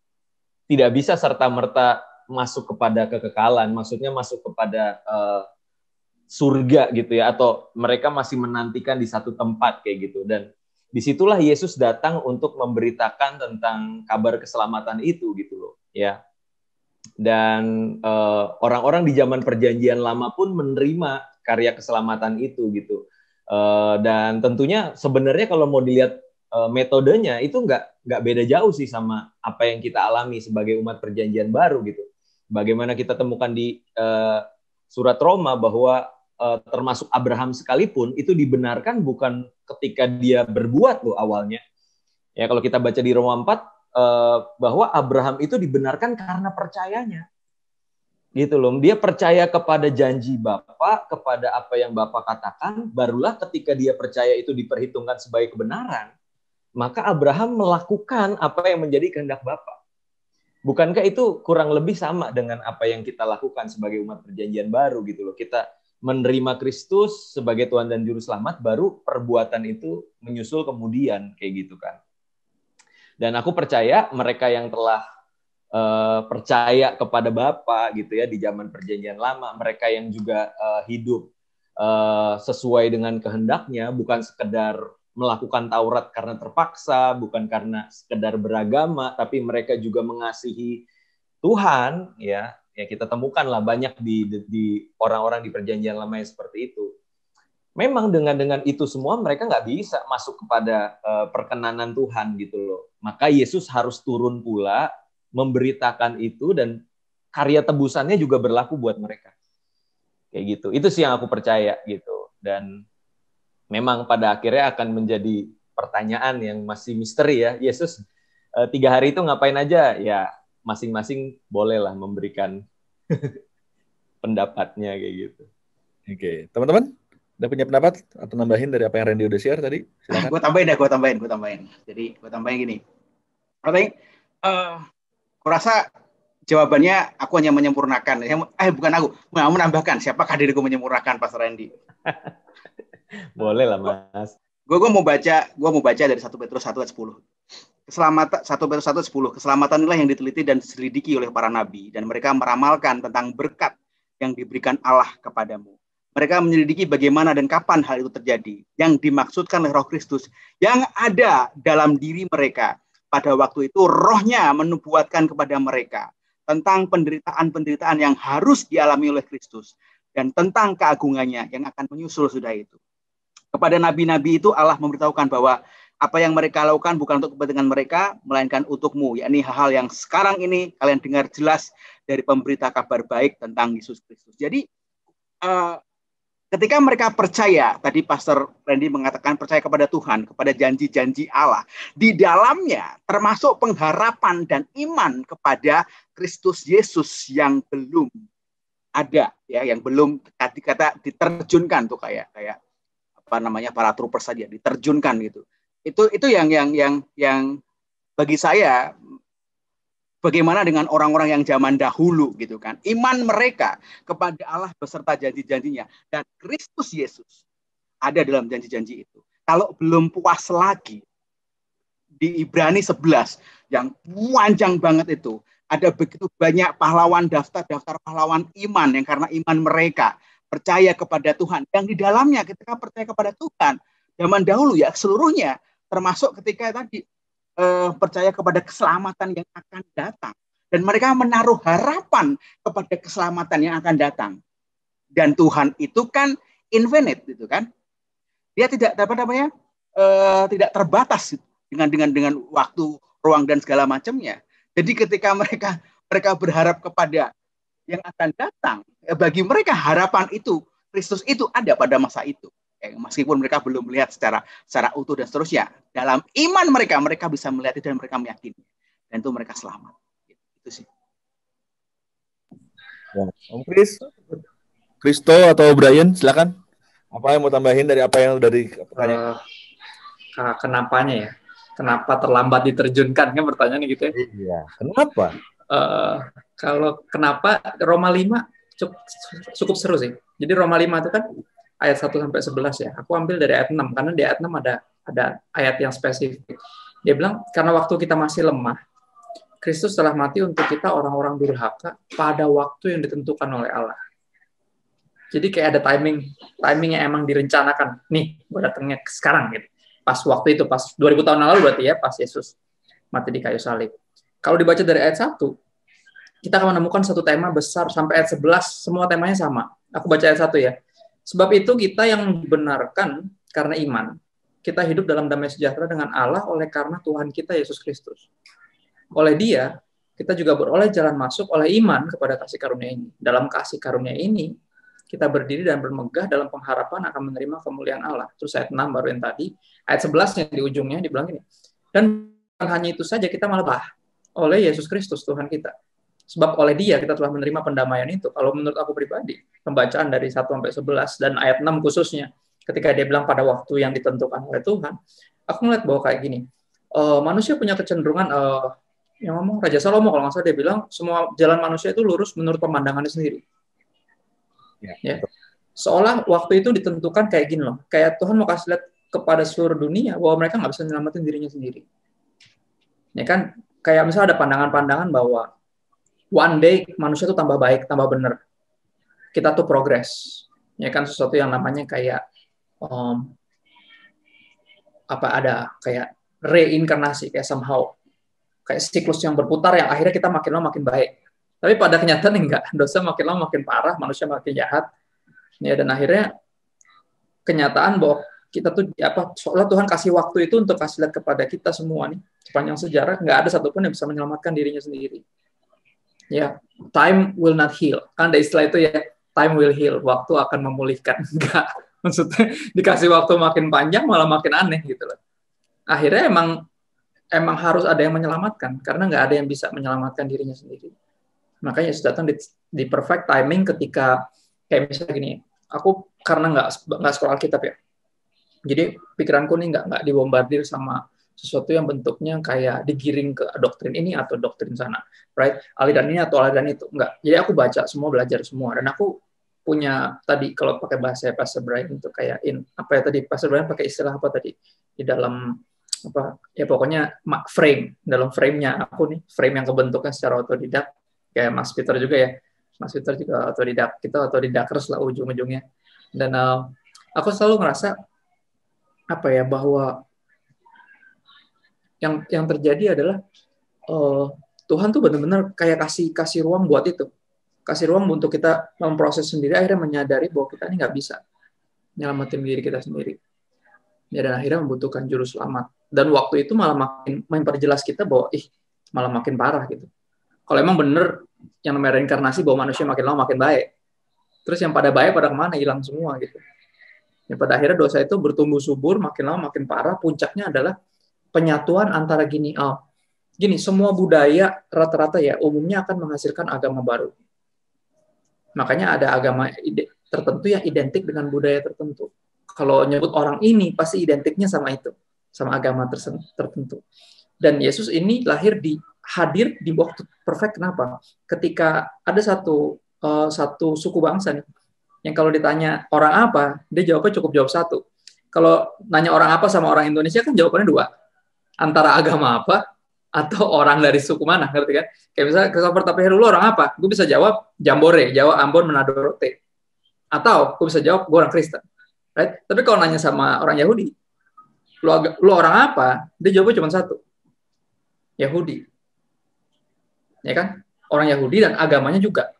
tidak bisa serta-merta masuk kepada kekekalan, maksudnya masuk kepada surga gitu ya, atau mereka masih menantikan di satu tempat kayak gitu. Dan disitulah Yesus datang untuk memberitakan tentang kabar keselamatan itu gitu loh ya. Dan orang-orang di zaman perjanjian lama pun menerima karya keselamatan itu gitu. Dan tentunya sebenarnya kalau mau dilihat metodenya itu nggak beda jauh sih sama apa yang kita alami sebagai umat perjanjian baru gitu. Bagaimana kita temukan di surat Roma bahwa termasuk Abraham sekalipun itu dibenarkan bukan ketika dia berbuat loh awalnya. Ya kalau kita baca di Roma 4 bahwa Abraham itu dibenarkan karena percayanya. Gitu loh. Dia percaya kepada janji Bapa, kepada apa yang Bapa katakan, barulah ketika dia percaya itu diperhitungkan sebagai kebenaran. Maka Abraham melakukan apa yang menjadi kehendak Bapa. Bukankah itu kurang lebih sama dengan apa yang kita lakukan sebagai umat perjanjian baru gitu loh. Kita menerima Kristus sebagai Tuhan dan Juru Selamat, baru perbuatan itu menyusul kemudian kayak gitu kan. Dan aku percaya mereka yang telah percaya kepada Bapa gitu ya di zaman perjanjian lama, mereka yang juga hidup sesuai dengan kehendaknya, bukan sekedar melakukan Taurat karena terpaksa, bukan karena sekedar beragama, tapi mereka juga mengasihi Tuhan, ya kita temukanlah banyak di orang-orang di perjanjian lama yang seperti itu. Memang dengan itu semua mereka nggak bisa masuk kepada perkenanan Tuhan gitu loh. Maka Yesus harus turun pula memberitakan itu, dan karya tebusannya juga berlaku buat mereka. Kayak gitu. Itu sih yang aku percaya gitu. Dan memang pada akhirnya akan menjadi pertanyaan yang masih misteri ya. Yesus 3 hari itu ngapain aja? Ya masing-masing bolehlah memberikan pendapatnya kayak gitu. Oke, teman-teman udah punya pendapat atau nambahin dari apa yang Randy udah share tadi? Silakan. Gue tambahin. Jadi gue tambahin gini. Kurasa jawabannya aku hanya menyempurnakan. Bukan aku, mau menambahkan. Siapakah diriku menyempurnakan, Pastor Randy? Boleh lah, Mas. Gue mau baca dari 1 Petrus 1 ayat 10. 1 Petrus 1 ayat 10. Keselamatan inilah yang diteliti dan diselidiki oleh para nabi, dan mereka meramalkan tentang berkat yang diberikan Allah kepadamu. Mereka menyelidiki bagaimana dan kapan hal itu terjadi, yang dimaksudkan oleh Roh Kristus yang ada dalam diri mereka. Pada waktu itu rohnya menubuatkan kepada mereka tentang penderitaan-penderitaan yang harus dialami oleh Kristus, dan tentang keagungannya yang akan menyusul sudah itu. Kepada nabi-nabi itu Allah memberitahukan bahwa apa yang mereka lakukan bukan untuk kepentingan mereka, melainkan untukmu, yakni hal-hal yang sekarang ini kalian dengar jelas dari pemberita kabar baik tentang Yesus Kristus. Jadi Ketika mereka percaya, tadi Pastor Randy mengatakan percaya kepada Tuhan, kepada janji-janji Allah, di dalamnya termasuk pengharapan dan iman kepada Kristus Yesus yang belum ada, ya, yang belum kata diterjunkan tuh kayak apa namanya, para troopers saja diterjunkan gitu. Itu yang bagi saya, bagaimana dengan orang-orang yang zaman dahulu gitu kan. Iman mereka kepada Allah beserta janji-janjinya. Dan Kristus Yesus ada dalam janji-janji itu. Kalau belum puas lagi, di Ibrani 11 yang panjang banget itu, ada begitu banyak pahlawan, daftar pahlawan iman yang karena iman mereka percaya kepada Tuhan. Yang di dalamnya ketika percaya kepada Tuhan, zaman dahulu ya seluruhnya, termasuk ketika tadi percaya kepada keselamatan yang akan datang, dan mereka menaruh harapan kepada keselamatan yang akan datang. Dan Tuhan itu kan infinite, gitu kan? Dia tidak tidak terbatas dengan waktu, ruang dan segala macamnya. Jadi ketika mereka berharap kepada yang akan datang, bagi mereka harapan itu, Kristus itu ada pada masa itu. Meskipun mereka belum melihat secara utuh dan seterusnya, dalam iman mereka bisa melihat itu dan mereka meyakini, dan itu mereka selamat. Itu sih. Ya, Om Kristo atau Brian, silakan. Apa yang mau tambahin dari apa yang dari pertanyaan? Kenapanya ya? Kenapa terlambat diterjunkan? Kan pertanyaannya gitu ya? Iya. Kenapa? Kalau kenapa Roma 5 cukup seru sih. Jadi Roma 5 itu kan ayat 1-11 ya. Aku ambil dari ayat 6 karena di ayat 6 ada ayat yang spesifik. Dia bilang karena waktu kita masih lemah, Kristus telah mati untuk kita orang-orang durhaka pada waktu yang ditentukan oleh Allah. Jadi kayak ada timingnya emang direncanakan. Nih, gue datangnya sekarang gitu. Pas waktu itu, pas 2000 tahun lalu berarti ya, pas Yesus mati di kayu salib. Kalau dibaca dari ayat 1, kita akan menemukan satu tema besar sampai ayat 11, semua temanya sama. Aku baca ayat 1 ya. Sebab itu kita yang dibenarkan karena iman, kita hidup dalam damai sejahtera dengan Allah oleh karena Tuhan kita Yesus Kristus. Oleh Dia, kita juga beroleh jalan masuk oleh iman kepada kasih karunia ini. Dalam kasih karunia ini, kita berdiri dan bermegah dalam pengharapan akan menerima kemuliaan Allah. Terus ayat 6 baru yang tadi, ayat 11 yang di ujungnya dibilang gini. Dan bukan hanya itu saja, kita malah oleh Yesus Kristus Tuhan kita. Sebab oleh Dia kita telah menerima pendamaian itu. Kalau menurut aku pribadi, pembacaan dari 1-11 dan ayat 6 khususnya, ketika dia bilang pada waktu yang ditentukan oleh Tuhan, aku melihat bahwa kayak gini, manusia punya kecenderungan, yang ngomong Raja Salomo kalau nggak salah, dia bilang semua jalan manusia itu lurus menurut pemandangannya sendiri. Ya. Seolah waktu itu ditentukan kayak gini loh, kayak Tuhan mau kasih lihat kepada seluruh dunia bahwa mereka nggak bisa menyelamatin dirinya sendiri. Ya kan, kayak misalnya ada pandangan-pandangan bahwa one day manusia tuh tambah baik, tambah benar. Kita tuh progres. Ya kan, sesuatu yang namanya kayak ada kayak reinkarnasi, kayak somehow kayak siklus yang berputar yang akhirnya kita makin lama makin baik. Tapi pada kenyataan enggak, dosa makin lama makin parah, manusia makin jahat. Ya, dan akhirnya kenyataan bahwa kita tuh soalnya Tuhan kasih waktu itu untuk kasih lihat kepada kita semua nih, sepanjang sejarah nggak ada satupun yang bisa menyelamatkan dirinya sendiri. Ya, time will not heal. Kan ada istilah itu ya, time will heal, waktu akan memulihkan. Enggak, maksudnya dikasih waktu makin panjang malah makin aneh gitu loh. Akhirnya emang harus ada yang menyelamatkan, karena nggak ada yang bisa menyelamatkan dirinya sendiri. Makanya Yesus datang di perfect timing ketika kayak misalnya gini, aku karena nggak sekolah Alkitab ya, jadi pikiranku nih nggak dibombardir sama sesuatu yang bentuknya kayak digiring ke doktrin ini atau doktrin sana, right? Aliran ini atau aliran itu, enggak. Jadi aku baca semua, belajar semua, dan aku punya tadi kalau pakai bahasa Pastor Brian itu kayak Pastor Brian pakai istilah apa tadi di dalam apa ya, pokoknya dalam frame-nya aku nih, frame yang kebentuknya secara otodidak, kayak Mas Peter juga ya, Mas Peter juga otodidak, kita otodidakers lah ujung-ujungnya. Dan aku selalu ngerasa bahwa yang terjadi adalah Tuhan tuh benar-benar kayak kasih ruang buat itu, kasih ruang untuk kita memproses sendiri, akhirnya menyadari bahwa kita ini nggak bisa nyelamatin diri kita sendiri. Ya, dan akhirnya membutuhkan juru selamat. Dan waktu itu malah makin memperjelas kita bahwa malah makin parah gitu. Kalau emang bener yang namanya reinkarnasi bahwa manusia makin lama makin baik, Terus yang pada baik pada kemana? Hilang semua gitu. Ya, pada akhirnya dosa itu bertumbuh subur, makin lama makin parah. Puncaknya adalah penyatuan antara gini, semua budaya rata-rata ya umumnya akan menghasilkan agama baru. Makanya ada agama tertentu yang identik dengan budaya tertentu. Kalau nyebut orang ini pasti identiknya sama itu, sama agama tertentu. Dan Yesus ini hadir di waktu perfect. Kenapa? Ketika ada satu suku bangsa nih, yang kalau ditanya orang apa, dia jawabnya cukup jawab satu. Kalau nanya orang apa sama orang Indonesia kan jawabannya dua. Antara agama apa atau orang dari suku mana, ngerti kan? Kayak misalnya Christopher Tapehero, lu orang apa? Gue bisa jawab Jambore, Jawa, Ambon, Manado, Rote. Atau gue bisa jawab gue orang Kristen. Right? Tapi kalau nanya sama orang Yahudi, lu orang apa? Dia jawabnya cuma satu. Yahudi. Ya kan? Orang Yahudi dan agamanya juga.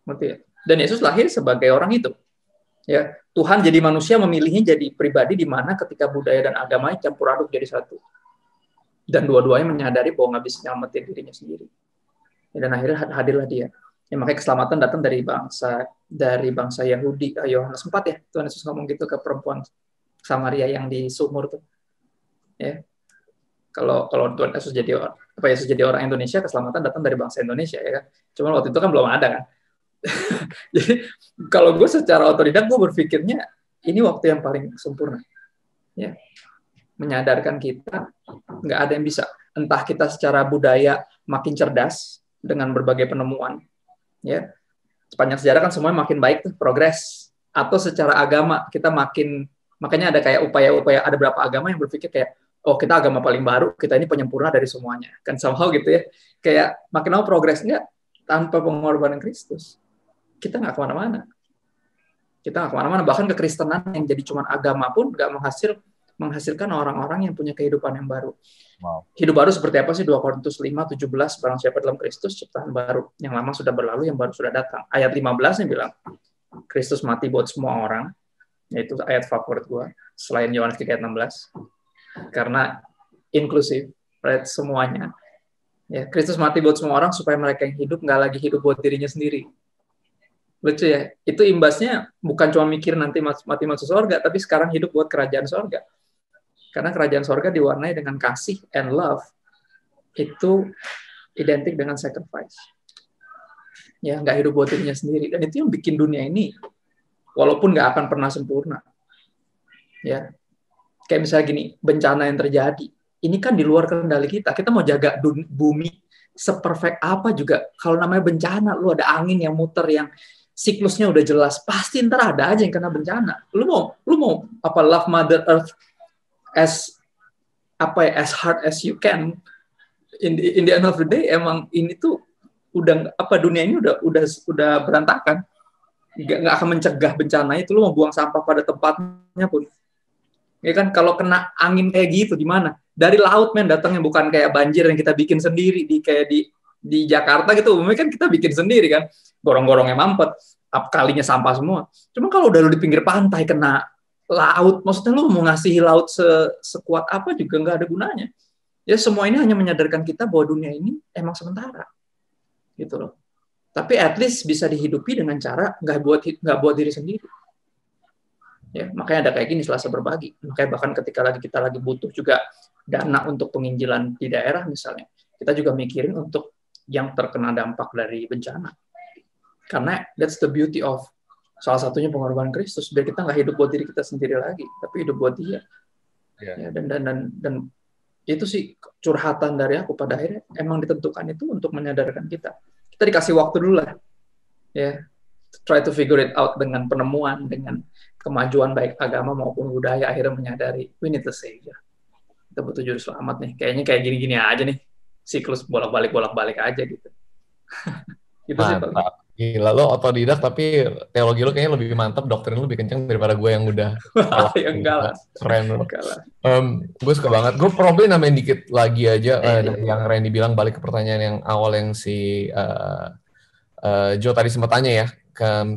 Ngerti ya? Dan Yesus lahir sebagai orang itu. Ya, Tuhan jadi manusia memilihnya jadi pribadi di mana ketika budaya dan agamanya campur aduk jadi satu. Dan dua-duanya menyadari bahwa nggak bisa nyelamatin dirinya sendiri. Ya, dan akhirnya hadirlah dia. Ya, makanya keselamatan datang dari bangsa Yahudi. Yohanes 4 ya, Tuhan Yesus ngomong gitu ke perempuan Samaria yang di sumur tuh. Ya. Kalau Tuhan Yesus jadi orang Indonesia, keselamatan datang dari bangsa Indonesia ya kan. Cuma waktu itu kan belum ada kan. Jadi kalau gue secara otodidak gue berpikirnya ini waktu yang paling sempurna, ya, menyadarkan kita nggak ada yang bisa, entah kita secara budaya makin cerdas dengan berbagai penemuan, ya, sepanjang sejarah kan semuanya makin baik tuh, progres, atau secara agama kita makanya ada kayak upaya-upaya, ada beberapa agama yang berpikir kayak kita agama paling baru, kita ini penyempurna dari semuanya, kan somehow gitu ya, kayak makin lama progres. Enggak, tanpa pengorbanan Kristus kita nggak kemana-mana. Bahkan kekristenan yang jadi cuma agama pun nggak menghasilkan orang-orang yang punya kehidupan yang baru. Wow. Hidup baru seperti apa sih? 2 Korintus 5:17, barang siapa dalam Kristus ciptaan baru, yang lama sudah berlalu, yang baru sudah datang. Ayat 15 yang bilang Kristus mati buat semua orang, yaitu ayat favorit gue selain Yohanes 3 ayat 16, karena inklusif, right? Semuanya. Ya, Kristus mati buat semua orang supaya mereka yang hidup nggak lagi hidup buat dirinya sendiri. Lucu ya, itu imbasnya bukan cuma mikir nanti mati masuk surga, tapi sekarang hidup buat kerajaan surga. Karena kerajaan surga diwarnai dengan kasih and love, itu identik dengan sacrifice. Ya, nggak hidup buat dirinya sendiri. Dan itu yang bikin dunia ini, walaupun nggak akan pernah sempurna. Ya, kayak misalnya gini, bencana yang terjadi, ini kan di luar kendali kita. Kita mau jaga bumi seperfect apa juga, kalau namanya bencana, lu ada angin yang muter yang siklusnya udah jelas, pasti ntar ada aja yang kena bencana. Lu mau love Mother Earth as hard as you can. In the end of the day, emang ini tuh dunia ini udah berantakan. Nggak akan mencegah bencana itu. Lu mau buang sampah pada tempatnya pun, ya kan, kalau kena angin kayak gitu gimana? Dari laut datangnya, bukan kayak banjir yang kita bikin sendiri di Jakarta gitu. Umumnya kan kita bikin sendiri kan, gorong-gorongnya mampet, kalinya sampah semua. Cuma kalau udah lu di pinggir pantai kena laut, maksudnya lu mau ngasihi laut sekuat apa juga nggak ada gunanya. Ya, semua ini hanya menyadarkan kita bahwa dunia ini emang sementara, gitu loh. Tapi at least bisa dihidupi dengan cara nggak buat diri sendiri. Ya, makanya ada kayak gini Selasa Berbagi. Makanya bahkan ketika kita lagi butuh juga dana untuk penginjilan di daerah misalnya, kita juga mikirin untuk yang terkena dampak dari bencana. Karena that's the beauty of salah satunya pengorbanan Kristus, biar kita nggak hidup buat diri kita sendiri lagi, tapi hidup buat Dia. Yeah. Ya, dan itu sih curhatan dari aku, pada akhirnya emang ditentukan itu untuk menyadarkan kita. Kita dikasih waktu dulu lah. Ya. Try to figure it out dengan penemuan, dengan kemajuan baik agama maupun budaya, akhirnya menyadari we need to save. Kita butuh juru selamat nih. Kayaknya kayak gini-gini aja nih. Siklus bolak-balik aja gitu. Gitu sih, Pak. Gila, lo otodidak tapi teologi lo kayaknya lebih mantap, doktrin lo lebih kenceng daripada gue yang udah ya enggak lah. Keren lo. Gue suka banget. Gue probably nambahin dikit lagi aja yang Randy bilang, balik ke pertanyaan yang awal yang si Joe tadi sempat tanya ya,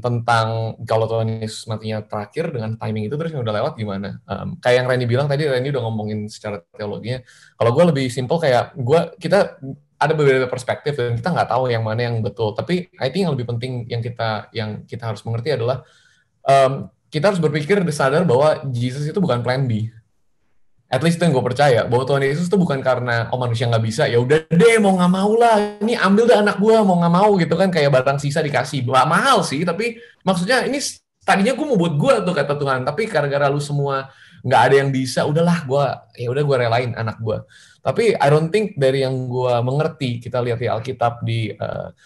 tentang kalau Tuhan Yesus matinya terakhir dengan timing itu terus yang udah lewat gimana. Kayak yang Randy bilang tadi, Randy udah ngomongin secara teologinya. Kalau gue lebih simpel, kayak kita ada beberapa perspektif dan kita nggak tahu yang mana yang betul. Tapi I think yang lebih penting yang kita harus mengerti adalah kita harus berpikir dan sadar bahwa Jesus itu bukan plan B. At least itu yang gue percaya, bahwa Tuhan Yesus itu bukan karena manusia nggak bisa, ya udah deh mau nggak mau lah, ini ambil deh anak gue mau nggak mau gitu kan, kayak barang sisa dikasih. Mahal sih, tapi maksudnya ini tadinya gue mau buat gue tuh kata Tuhan, tapi gara-gara lu semua nggak ada yang bisa, udahlah gue relain anak gue. Tapi I don't think dari yang gue mengerti, kita lihat di Alkitab di 2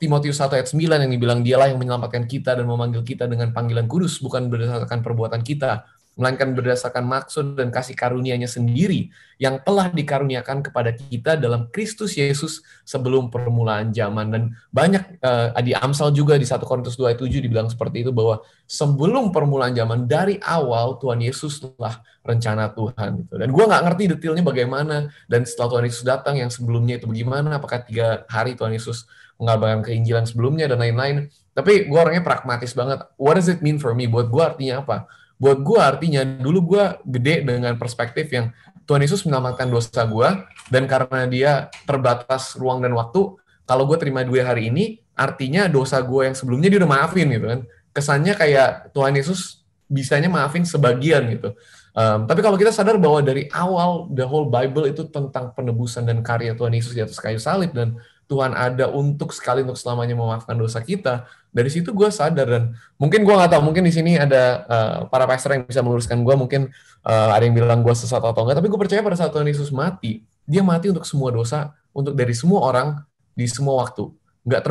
Timotius 1 ayat 9 yang dibilang dialah yang menyelamatkan kita dan memanggil kita dengan panggilan kudus, bukan berdasarkan perbuatan kita, melainkan berdasarkan maksud dan kasih karunia-Nya sendiri yang telah dikaruniakan kepada kita dalam Kristus Yesus sebelum permulaan zaman. Dan banyak di Amsal juga di 1 Korintus 2 ayat 7 dibilang seperti itu, bahwa sebelum permulaan zaman, dari awal Tuhan Yesus telah rencana Tuhan. Dan gue nggak ngerti detailnya bagaimana, dan setelah Tuhan Yesus datang yang sebelumnya itu bagaimana, apakah 3 hari Tuhan Yesus mengabarkan keinjilan sebelumnya dan lain-lain. Tapi gue orangnya pragmatis banget. What does it mean for me? Buat gue artinya apa? Buat gue artinya, dulu gue gede dengan perspektif yang Tuhan Yesus menyelamatkan dosa gue, dan karena dia terbatas ruang dan waktu, kalau gue terima 2 hari ini, artinya dosa gue yang sebelumnya dia udah maafin gitu kan. Kesannya kayak Tuhan Yesus bisanya maafin sebagian gitu. Tapi kalau kita sadar bahwa dari awal, the whole Bible itu tentang penebusan dan karya Tuhan Yesus di atas kayu salib, dan Tuhan ada untuk selamanya memaafkan dosa kita. Dari situ gue sadar, dan mungkin gue nggak tahu, mungkin di sini ada para pastor yang bisa meluruskan gue, mungkin ada yang bilang gue sesat atau enggak, tapi gue percaya pada saat Tuhan Yesus mati, dia mati untuk semua dosa, untuk dari semua orang di semua waktu, nggak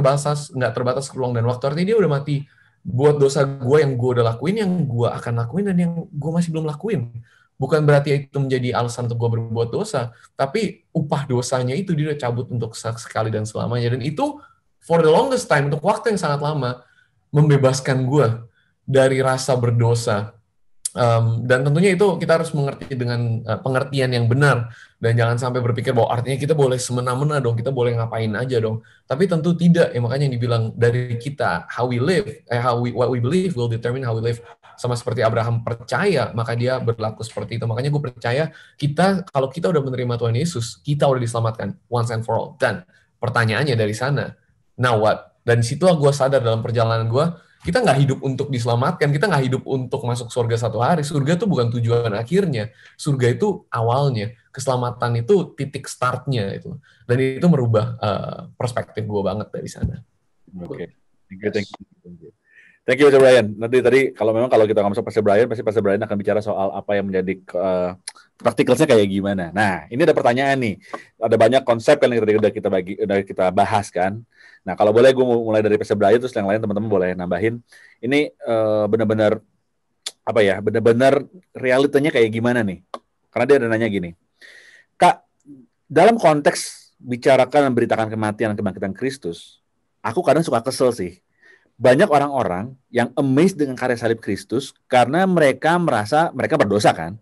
terbatas ruang dan waktu. Artinya dia udah mati buat dosa gue yang gue udah lakuin, yang gue akan lakuin, dan yang gue masih belum lakuin. Bukan berarti itu menjadi alasan untuk gue berbuat dosa, tapi upah dosanya itu dia udah cabut untuk sekali dan selamanya. Dan itu for the longest time, untuk waktu yang sangat lama, membebaskan gue dari rasa berdosa. Dan tentunya itu kita harus mengerti dengan pengertian yang benar, dan jangan sampai berpikir bahwa artinya kita boleh semena-mena dong, kita boleh ngapain aja dong. Tapi tentu tidak, ya makanya yang dibilang dari kita, how we live, what we believe will determine how we live. Sama seperti Abraham percaya, maka dia berlaku seperti itu. Makanya gue percaya kalau kita udah menerima Tuhan Yesus, kita udah diselamatkan once and for all. Dan pertanyaannya dari sana, now what? Dan disitulah gue sadar dalam perjalanan gue, kita nggak hidup untuk diselamatkan, kita nggak hidup untuk masuk surga satu hari. Surga itu bukan tujuan akhirnya, surga itu awalnya, keselamatan itu titik startnya itu. Dan itu merubah perspektif gue banget dari sana. Oke, thank you. Thank you, Pastor Brian. Nanti kalau kita ngomong sama Pastor Brian, pasti Pastor Brian akan bicara soal apa yang menjadi praktikalnya kayak gimana. Nah, ini ada pertanyaan nih. Ada banyak konsep kan yang udah kita bahas kan. Nah, kalau boleh gue mulai dari Pastor Brian, terus yang lain teman-teman boleh nambahin. Ini benar-benar realitanya kayak gimana nih? Karena dia ada nanya gini, Kak, dalam konteks bicarakan dan beritakan kematian dan kebangkitan Kristus, aku kadang suka kesel sih. Banyak orang-orang yang amazed dengan karya salib Kristus karena mereka merasa mereka berdosa kan.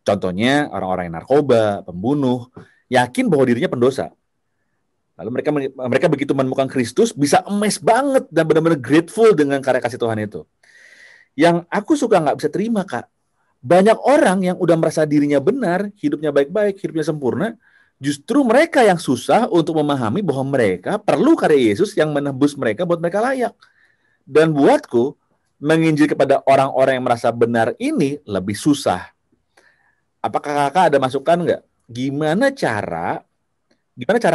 Contohnya orang-orang yang narkoba, pembunuh, yakin bahwa dirinya pendosa. Lalu mereka begitu menemukan Kristus bisa amazed banget dan benar-benar grateful dengan karya kasih Tuhan itu. Yang aku suka nggak bisa terima, Kak. Banyak orang yang udah merasa dirinya benar, hidupnya baik-baik, hidupnya sempurna, justru mereka yang susah untuk memahami bahwa mereka perlu karya Yesus yang menebus mereka buat mereka layak. Dan buatku, menginjil kepada orang-orang yang merasa benar ini lebih susah. Apakah kakak ada masukan nggak? Gimana cara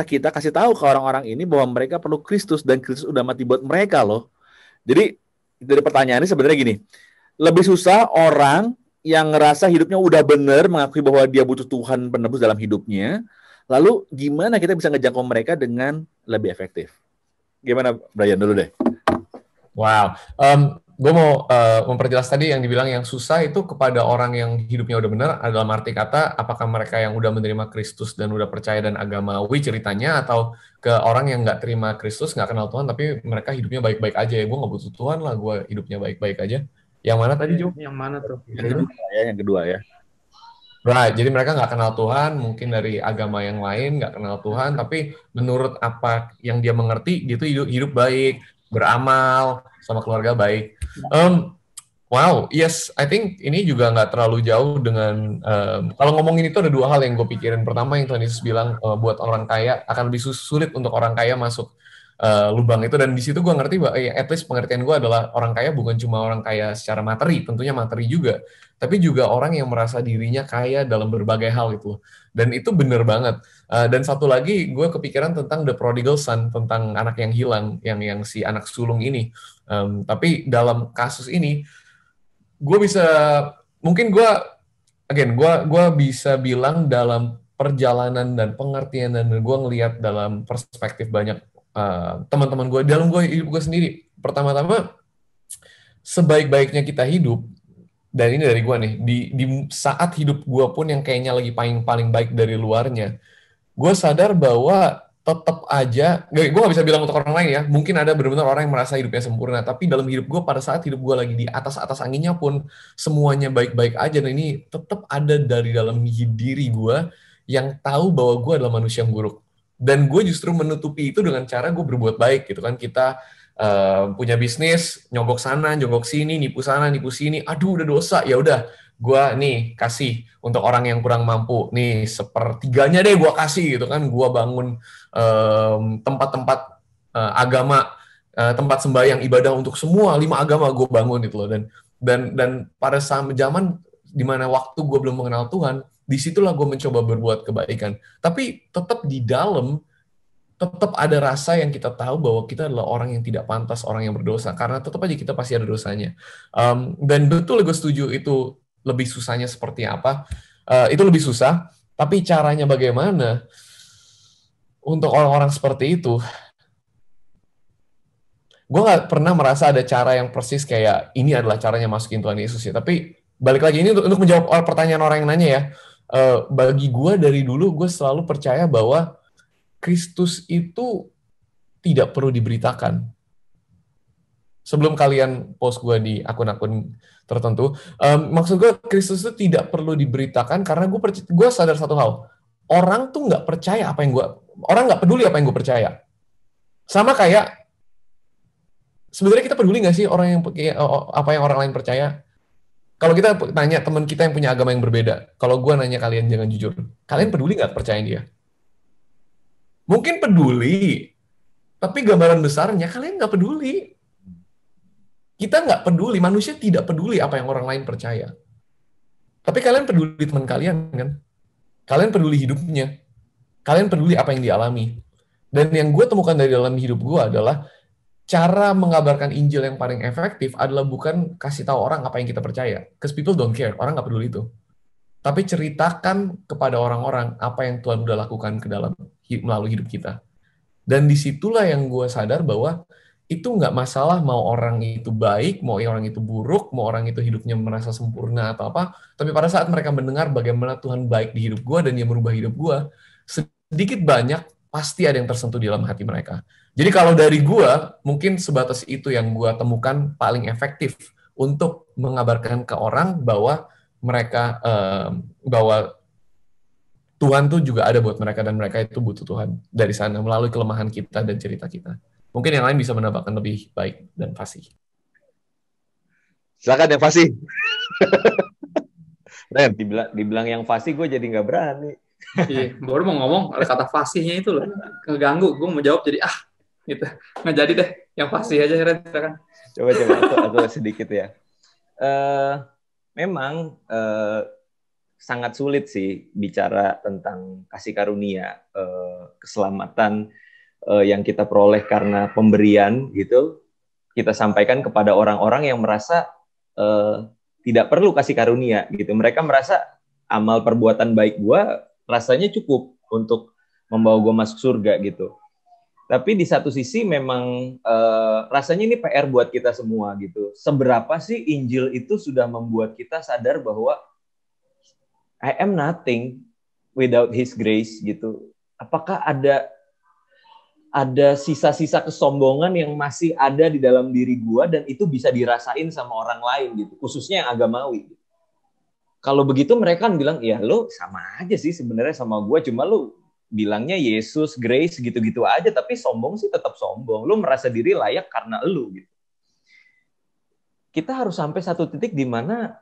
kita kasih tahu ke orang-orang ini bahwa mereka perlu Kristus dan Kristus udah mati buat mereka loh. Jadi dari pertanyaan ini sebenarnya gini, lebih susah orang yang ngerasa hidupnya udah benar, mengakui bahwa dia butuh Tuhan penebus dalam hidupnya, lalu gimana kita bisa ngejangkau mereka dengan lebih efektif? Gimana Brian dulu deh? Wow, gue mau memperjelas tadi yang dibilang yang susah itu kepada orang yang hidupnya udah benar, dalam arti kata apakah mereka yang udah menerima Kristus dan udah percaya dan agamawi ceritanya, atau ke orang yang nggak terima Kristus, nggak kenal Tuhan, tapi mereka hidupnya baik-baik aja ya, gue nggak butuh Tuhan lah, gue hidupnya baik-baik aja. Yang mana tadi, Jo? Yang mana tuh? Yang kedua ya. Right, jadi mereka nggak kenal Tuhan, mungkin dari agama yang lain nggak kenal Tuhan, tapi menurut apa yang dia mengerti, dia tuh hidup baik, beramal, sama keluarga baik. Wow, yes, I think ini juga nggak terlalu jauh dengan kalau ngomongin itu ada dua hal yang gue pikirin. Pertama yang Tuhan Yesus bilang buat orang kaya akan lebih sulit untuk orang kaya masuk lubang itu, dan di situ gue ngerti bahwa at least pengertian gue adalah orang kaya bukan cuma orang kaya secara materi, tentunya materi juga, tapi juga orang yang merasa dirinya kaya dalam berbagai hal itu. Dan itu bener banget. Dan satu lagi gue kepikiran tentang the prodigal son, tentang anak yang hilang, yang si anak sulung ini. Tapi dalam kasus ini gue bisa, mungkin gue bisa bilang dalam perjalanan dan pengertian, dan gue ngelihat dalam perspektif banyak teman-teman gue, dalam hidup gue sendiri. Pertama-tama, sebaik-baiknya kita hidup, dan ini dari gue nih, di saat hidup gue pun yang kayaknya lagi paling baik dari luarnya, gue sadar bahwa tetap aja, gue gak bisa bilang untuk orang lain ya, mungkin ada benar-benar orang yang merasa hidupnya sempurna, tapi dalam hidup gue, pada saat hidup gue lagi di atas anginnya pun, semuanya baik-baik aja, dan ini tetap ada dari dalam diri gue, yang tahu bahwa gue adalah manusia yang buruk. Dan gue justru menutupi itu dengan cara gue berbuat baik, gitu kan. Kita punya bisnis, nyogok sana, nyogok sini, nipu sana, nipu sini, aduh udah dosa, ya udah, gue nih kasih untuk orang yang kurang mampu, nih 1/3 deh gue kasih, gitu kan. Gue bangun tempat-tempat agama, tempat sembahyang ibadah untuk semua 5 agama gue bangun gitu loh. Dan pada zaman dimana waktu gue belum mengenal Tuhan, disitulah gue mencoba berbuat kebaikan. Tapi tetap di dalam, tetap ada rasa yang kita tahu bahwa kita adalah orang yang tidak pantas, orang yang berdosa, karena tetap aja kita pasti ada dosanya. Dan betul, gue setuju itu lebih susahnya seperti apa. Itu lebih susah, tapi caranya bagaimana untuk orang-orang seperti itu, gue gak pernah merasa ada cara yang persis kayak ini adalah caranya masukin Tuhan Yesus ya. Tapi balik lagi, ini untuk menjawab pertanyaan orang yang nanya ya, bagi gue dari dulu gue selalu percaya bahwa Kristus itu tidak perlu diberitakan. Sebelum kalian post gue di akun-akun tertentu, maksud gue Kristus itu tidak perlu diberitakan karena gue sadar satu hal, orang tuh nggak percaya orang nggak peduli apa yang gue percaya. Sama kayak, sebenarnya kita peduli nggak sih apa yang orang lain percaya? Kalau kita tanya teman kita yang punya agama yang berbeda, kalau gue nanya kalian, jangan jujur, kalian peduli nggak percayain dia? Mungkin peduli, tapi gambaran besarnya kalian nggak peduli. Kita nggak peduli, manusia tidak peduli apa yang orang lain percaya. Tapi kalian peduli teman kalian kan? Kalian peduli hidupnya. Kalian peduli apa yang dialami. Dan yang gue temukan dari dalam hidup gue adalah cara mengabarkan Injil yang paling efektif adalah bukan kasih tahu orang apa yang kita percaya. Because people don't care, orang nggak peduli itu. Tapi ceritakan kepada orang-orang apa yang Tuhan udah lakukan melalui hidup kita. Dan disitulah yang gue sadar bahwa itu nggak masalah mau orang itu baik, mau orang itu buruk, mau orang itu hidupnya merasa sempurna atau apa. Tapi pada saat mereka mendengar bagaimana Tuhan baik di hidup gue dan dia merubah hidup gue, sedikit banyak pasti ada yang tersentuh di dalam hati mereka. Jadi kalau dari gue, mungkin sebatas itu yang gue temukan paling efektif untuk mengabarkan ke orang bahwa mereka, bahwa Tuhan tuh juga ada buat mereka dan mereka itu butuh Tuhan dari sana melalui kelemahan kita dan cerita kita. Mungkin yang lain bisa menambahkan lebih baik dan fasih. Silakan yang fasih. Dibilang yang fasih, gue jadi nggak berani. Iya, baru mau ngomong ada kata fasihnya itu loh, keganggu. Gue mau jawab jadi gitu. Nggak jadi deh, yang fasih aja kan. Coba aku sedikit ya. Memang sangat sulit sih bicara tentang kasih karunia, keselamatan yang kita peroleh karena pemberian gitu, kita sampaikan kepada orang-orang yang merasa tidak perlu kasih karunia gitu. Mereka merasa amal perbuatan baik gue rasanya cukup untuk membawa gue masuk surga gitu. Tapi di satu sisi memang rasanya ini PR buat kita semua gitu. Seberapa sih Injil itu sudah membuat kita sadar bahwa I am nothing without His grace gitu. Apakah ada sisa-sisa kesombongan yang masih ada di dalam diri gua dan itu bisa dirasain sama orang lain gitu, khususnya yang agamawi. Kalau begitu mereka kan bilang, ya lo sama aja sih sebenarnya sama gua, cuma lo bilangnya Yesus, grace gitu-gitu aja, tapi sombong sih tetap sombong. Lo merasa diri layak karena lo gitu. kita harus sampai satu titik di mana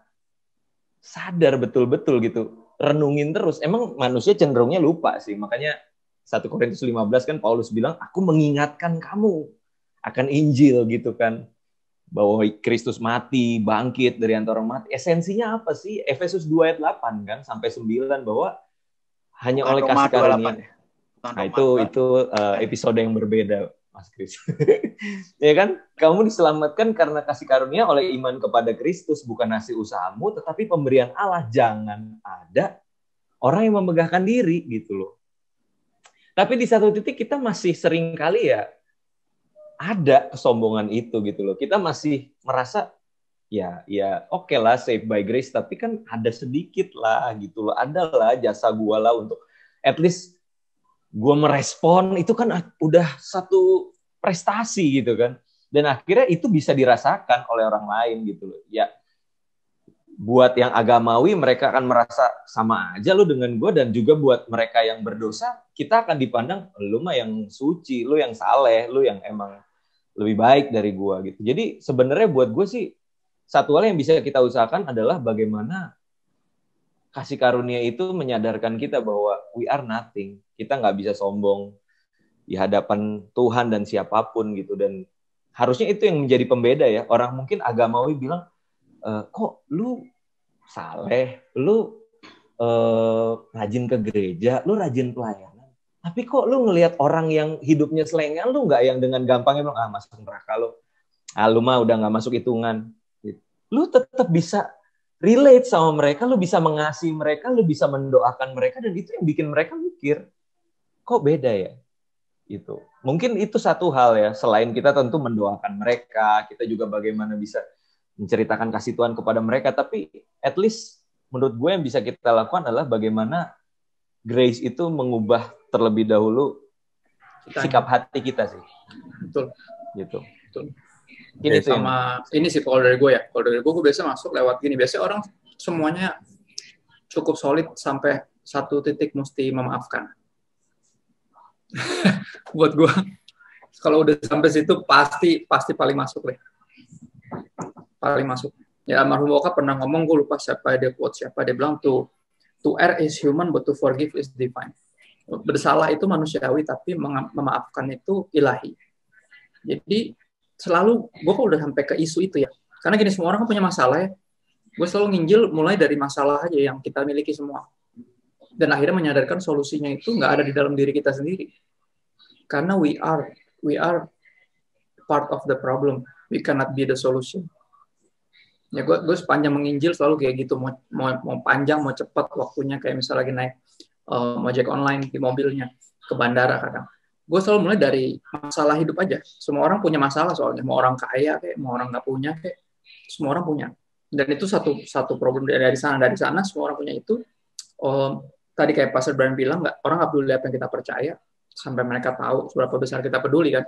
sadar betul-betul gitu, renungin terus. Emang manusia cenderungnya lupa sih, makanya 1 Korintus 15 kan Paulus bilang, aku mengingatkan kamu akan Injil gitu kan, bahwa Kristus mati, bangkit dari antara orang mati. Esensinya apa sih? Efesus 2 ayat 8 kan sampai 9, bahwa hanya oleh kasih karunia. Nah, itu episode yang berbeda, Mas Kris. Ya kan? Kamu diselamatkan karena kasih karunia oleh iman kepada Kristus, bukan hasil usahamu, tetapi pemberian Allah. Jangan ada orang yang memegahkan diri gitu loh. Tapi di satu titik kita masih sering kali ya ada kesombongan itu gitu loh. Kita masih merasa ya oke lah, saved by grace, tapi kan ada sedikit lah gitu loh. Ada lah jasa gua lah untuk at least gue merespon, itu kan udah satu prestasi gitu kan. Dan akhirnya itu bisa dirasakan oleh orang lain gitu loh. Ya, buat yang agamawi mereka akan merasa sama aja lu dengan gue, dan juga buat mereka yang berdosa, kita akan dipandang, lu mah yang suci, lu yang saleh, lu yang emang lebih baik dari gue gitu. Jadi sebenarnya buat gue sih, satu hal yang bisa kita usahakan adalah bagaimana kasih karunia itu menyadarkan kita bahwa we are nothing. Kita nggak bisa sombong di hadapan Tuhan dan siapapun gitu. Dan harusnya itu yang menjadi pembeda ya. Orang mungkin agamawi bilang, kok lu saleh, lu rajin ke gereja, lu rajin pelayanan. Tapi kok lu ngelihat orang yang hidupnya selengean, lu nggak yang dengan gampangnya bilang, masuk neraka lu. Lu mah udah nggak masuk hitungan. Lu tetap bisa relate sama mereka, lu bisa mengasihi mereka, lu bisa mendoakan mereka, dan itu yang bikin mereka mikir, kok beda ya? Itu. Mungkin itu satu hal ya, selain kita tentu mendoakan mereka, kita juga bagaimana bisa menceritakan kasih Tuhan kepada mereka, tapi at least menurut gue yang bisa kita lakukan adalah bagaimana grace itu mengubah terlebih dahulu sikap hati kita sih. Betul. Gitu. Betul. Ini sama ini sih kalau dari gue ya. Kalau dari gue biasa masuk lewat gini. Biasanya orang semuanya cukup solid sampai satu titik mesti memaafkan. Buat gue, kalau udah sampai situ pasti paling masuk deh. Paling masuk. Ya almarhum Woka pernah ngomong, gue lupa siapa dia bilang to err is human but to forgive is divine. Bersalah itu manusiawi tapi memaafkan itu ilahi. Jadi selalu gue kalau udah sampai ke isu itu ya, karena gini, semua orang kan punya masalah ya, gue selalu nginjil mulai dari masalah aja yang kita miliki semua, dan akhirnya menyadarkan solusinya itu nggak ada di dalam diri kita sendiri, karena we are part of the problem, we cannot be the solution. Ya gue sepanjang menginjil selalu kayak gitu, mau panjang mau cepat waktunya, kayak misalnya lagi naik ojek online di mobilnya ke bandara, kadang gue selalu mulai dari masalah hidup aja. Semua orang punya masalah soalnya. Mau orang kaya, kayak mau orang nggak punya, kayak semua orang punya. Dan itu satu problem dari sana. Dari sana semua orang punya itu. Tadi kayak Pastor Brian bilang, orang nggak peduli apa yang kita percaya sampai mereka tahu seberapa besar kita peduli kan.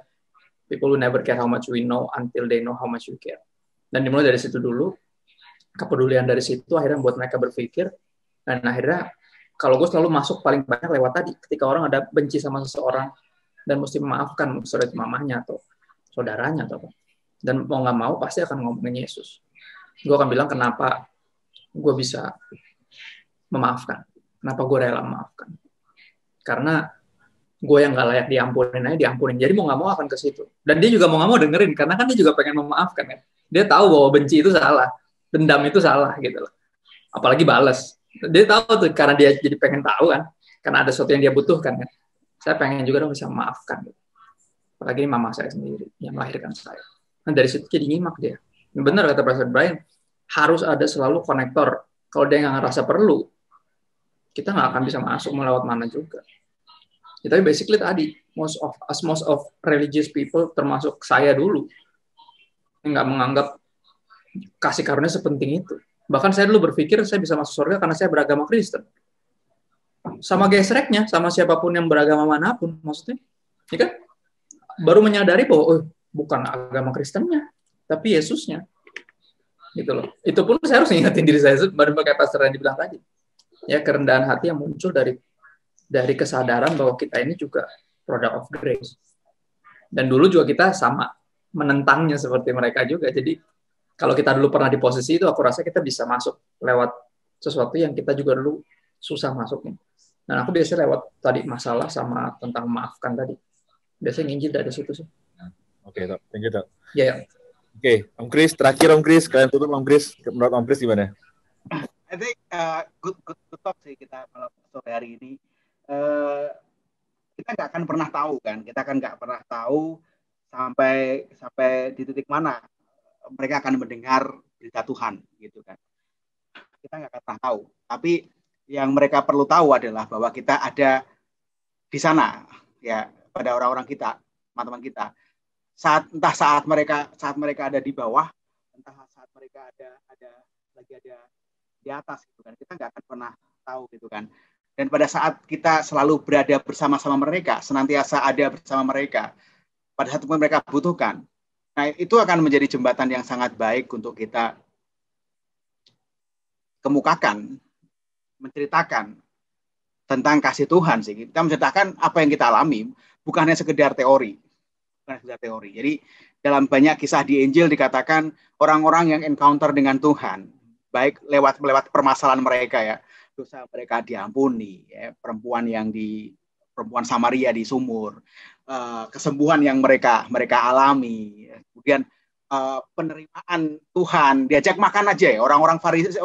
People who never care how much we know until they know how much we care. Dan dimulai dari situ dulu. Kepedulian dari situ akhirnya membuat mereka berpikir. Dan akhirnya kalau gue selalu masuk paling banyak lewat tadi. Ketika orang ada benci sama seseorang, dan mesti memaafkan, misalnya mamahnya atau saudaranya atau apa. Dan mau nggak mau pasti akan ngomongin Yesus. Gue akan bilang kenapa gue bisa memaafkan, kenapa gue rela memaafkan. Karena gue yang nggak layak diampunin aja diampunin. Jadi mau nggak mau akan ke situ. Dan dia juga mau nggak mau dengerin, karena kan dia juga pengen memaafkan kan. Dia tahu bahwa benci itu salah, dendam itu salah gitu loh. Apalagi balas. Dia tahu tuh, karena dia jadi pengen tahu kan, karena ada sesuatu yang dia butuhkan kan. Saya pengen juga dong bisa memaafkan. Apalagi ini mama saya sendiri yang melahirkan saya. Nah dari situ jadi nyimak dia. Benar kata Pastor Brian, harus ada selalu konektor. Kalau dia nggak ngerasa perlu, kita nggak akan bisa masuk mau lewat mana juga. Ya, tapi basically tadi, most of religious people, termasuk saya dulu, nggak menganggap kasih karunia sepenting itu. Bahkan saya dulu berpikir saya bisa masuk surga karena saya beragama Kristen. Sama gesreknya, sama siapapun yang beragama manapun, maksudnya, ya kan? Baru menyadari bahwa bukan agama Kristennya, tapi Yesusnya, gitu loh. Itu pun saya harus ingatin diri saya, baru pakai Pastor yang dibilang tadi, ya kerendahan hati yang muncul dari kesadaran bahwa kita ini juga product of grace. Dan dulu juga kita sama menentangnya seperti mereka juga. Jadi kalau kita dulu pernah di posisi itu, aku rasa kita bisa masuk lewat sesuatu yang kita juga dulu susah masuknya. Dan aku biasanya lewat tadi masalah sama tentang maafkan tadi. Biasanya nginjil dari situ sih. Oke, thank you, Dok. Ya. Oke, Om Kris, terakhir Om Kris, kalian tutup Om Kris. Menurut Om Kris gimana? I think good talk sih kita malam sore hari ini. Kita nggak akan pernah tahu kan, kita kan nggak pernah tahu sampai di titik mana mereka akan mendengar berita Tuhan gitu kan. Kita nggak akan pernah tahu. Tapi yang mereka perlu tahu adalah bahwa kita ada di sana ya, pada orang-orang kita, teman-teman kita. Saat mereka ada di bawah, entah saat mereka ada di atas gitu kan, kita nggak akan pernah tahu gitu kan. Dan pada saat kita selalu berada bersama-sama mereka, senantiasa ada bersama mereka pada saat mereka butuhkan, nah itu akan menjadi jembatan yang sangat baik untuk kita kemukakan, menceritakan tentang kasih Tuhan sih. Kita menceritakan apa yang kita alami, bukan hanya sekedar teori. Jadi dalam banyak kisah di Injil dikatakan orang-orang yang encounter dengan Tuhan, baik lewat permasalahan mereka ya, dosa mereka diampuni, ya, perempuan Samaria di sumur, kesembuhan yang mereka alami, kemudian penerimaan Tuhan, diajak makan aja ya, orang-orang Farisi,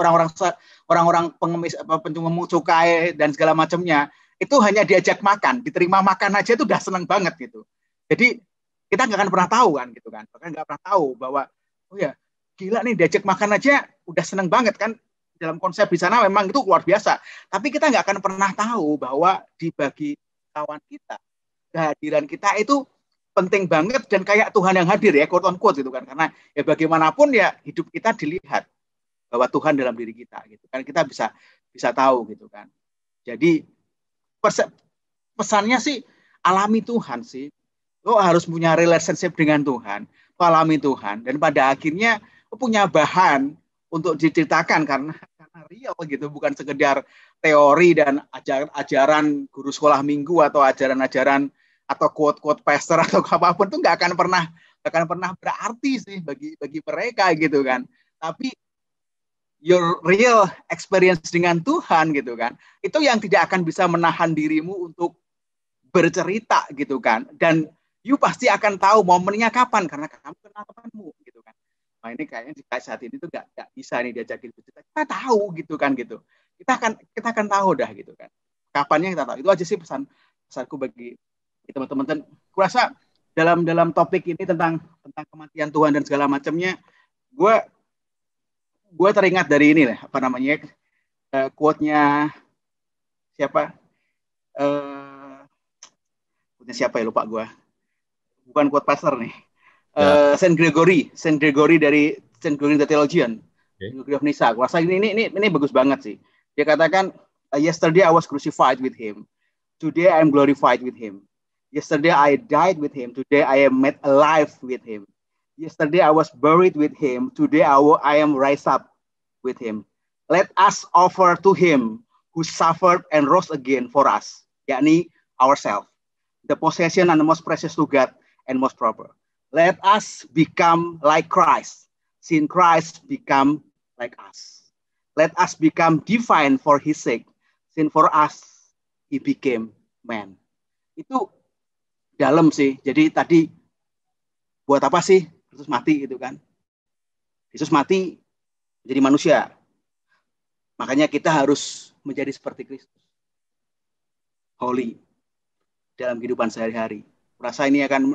orang-orang pengemis, pemungut cukai dan segala macamnya, itu hanya diajak makan, diterima makan aja itu udah senang banget gitu. Jadi kita nggak akan pernah tahu kan gitu kan, bahkan nggak pernah tahu bahwa oh ya gila nih diajak makan aja udah seneng banget kan, dalam konsep di sana memang itu luar biasa. Tapi kita nggak akan pernah tahu bahwa dibagi kawan kita, kehadiran kita itu penting banget dan kayak Tuhan yang hadir ya, quote on quote gitu kan, karena ya bagaimanapun ya hidup kita dilihat bahwa Tuhan dalam diri kita gitu kan, kita bisa tahu gitu kan. Jadi pesannya sih alami Tuhan sih. Lo harus punya relationship dengan Tuhan, alami Tuhan, dan pada akhirnya lo punya bahan untuk diceritakan karena real gitu, bukan sekedar teori dan ajaran guru sekolah minggu atau ajaran-ajaran atau quote-quote pastor atau apapun, itu nggak akan pernah berarti sih bagi mereka gitu kan. Tapi your real experience dengan Tuhan gitu kan, itu yang tidak akan bisa menahan dirimu untuk bercerita gitu kan. Dan you pasti akan tahu momennya kapan karena kamu kenal temanmu gitu kan. Nah ini kayaknya di saat ini tuh nggak bisa nih diajakin bercerita. Kita tahu gitu kan gitu. Kita akan tahu dah gitu kan. Kapannya kita tahu. Itu aja sih pesanku bagi teman-teman. Kurasa dalam topik ini tentang kematian Tuhan dan segala macamnya, gue teringat dari ini lah, apa namanya, quote-nya siapa? Quote-nya siapa ya, lupa gue. Bukan quote pastor nih. Saint Gregory dari Saint Gregory the Theologian, Gregory of Nyssa. Gue rasa ini bagus banget sih. Dia katakan, yesterday I was crucified with him, today I am glorified with him. Yesterday I died with him, today I am made alive with him. Yesterday I was buried with him, today I am raised up with him. Let us offer to him who suffered and rose again for us, yakni ourselves, the possession and the most precious to God and most proper. Let us become like Christ, since Christ become like us. Let us become divine for his sake, since for us he became man. Itu dalam sih. Jadi tadi buat apa sih Yesus mati gitu kan? Yesus mati menjadi manusia. Makanya kita harus menjadi seperti Kristus. Holy dalam kehidupan sehari-hari. Rasa ini akan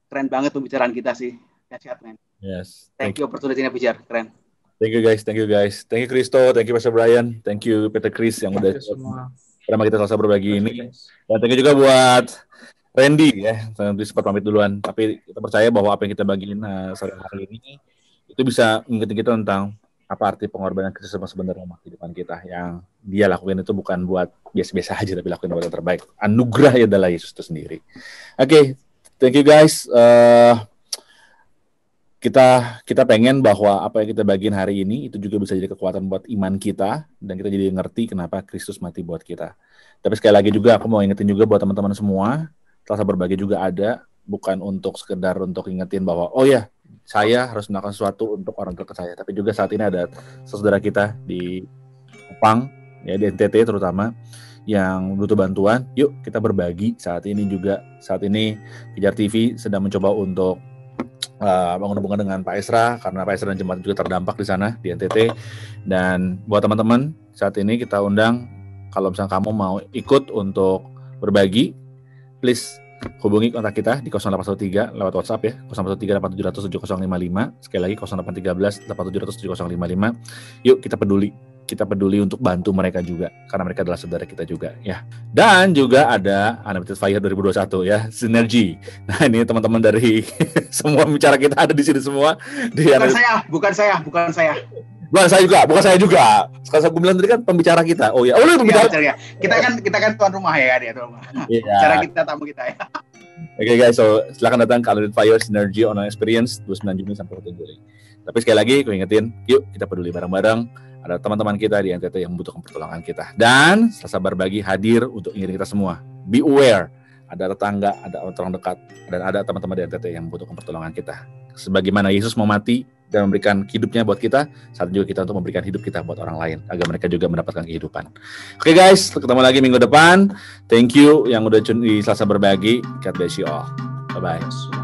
keren banget pembicaraan kita sih. Dahsyat, man. Yes. Thank you opportunity-nya bicara. Keren. Thank you guys. Thank you Kristo, thank you Pastor Brian, thank you Peter Chris yang udah bersama kita selesai berbagi ini. Dan thank you juga buat Randy ya, nanti sempat pamit duluan. Tapi kita percaya bahwa apa yang kita bagiin sore hari ini itu bisa mengingatkan kita tentang apa arti pengorbanan Kristus sebenarnya di depan kita. Yang dia lakukan itu bukan buat biasa-biasa aja, tapi lakukan buat yang terbaik. Anugerah ya adalah Yesus itu sendiri. Oke, thank you guys. Kita pengen bahwa apa yang kita bagiin hari ini itu juga bisa jadi kekuatan buat iman kita, dan kita jadi ngerti kenapa Kristus mati buat kita. Tapi sekali lagi juga aku mau ingetin juga buat teman-teman semua, Selasa Berbagi juga ada bukan untuk sekedar untuk ingetin bahwa oh ya saya harus melakukan sesuatu untuk orang dekat saya, tapi juga saat ini ada saudara kita di Kupang, ya di NTT terutama, yang butuh bantuan. Yuk kita berbagi. Saat ini Pijar TV sedang mencoba untuk bangun hubungan dengan Pak Esra, karena Pak Esra dan jemaat juga terdampak di sana di NTT. Dan buat teman-teman, saat ini kita undang, kalau misalnya kamu mau ikut untuk berbagi, please hubungi kontak kita di 0813 lewat WhatsApp ya, 0813 8700 7055. Sekali lagi 0813 8700 7055. Yuk kita peduli untuk bantu mereka juga, karena mereka adalah saudara kita juga ya. Dan juga ada Unlimited Fire 2021 ya, Sinergi. Nah ini teman-teman dari semua bicara kita ada di sini semua. Bukan saya. Bukan saya juga. Sekarang saya bilang tadi kan pembicara kita. Oh ya, pembicara. Ya. Kita kan tuan rumah ya, tuan rumah. Yeah. Cara kita tamu kita ya. Oke guys, so silakan datang ke Unlimited Fire Synergy Online Experience 29 Juni sampai 1 Juli. Tapi sekali lagi aku ingetin, yuk kita peduli bareng-bareng. Ada teman-teman kita di NTT yang membutuhkan pertolongan kita. Dan Selasa Berbagi hadir untuk ngiring kita semua. Be aware, ada tetangga, ada orang dekat, dan ada teman-teman di NTT yang membutuhkan pertolongan kita. Sebagaimana Yesus mau mati dan memberikan hidupnya buat kita, saat juga kita untuk memberikan hidup kita buat orang lain, agar mereka juga mendapatkan kehidupan. Oke guys, ketemu lagi minggu depan. Thank you yang udah tune di Selasa Berbagi. God bless you all. Bye-bye.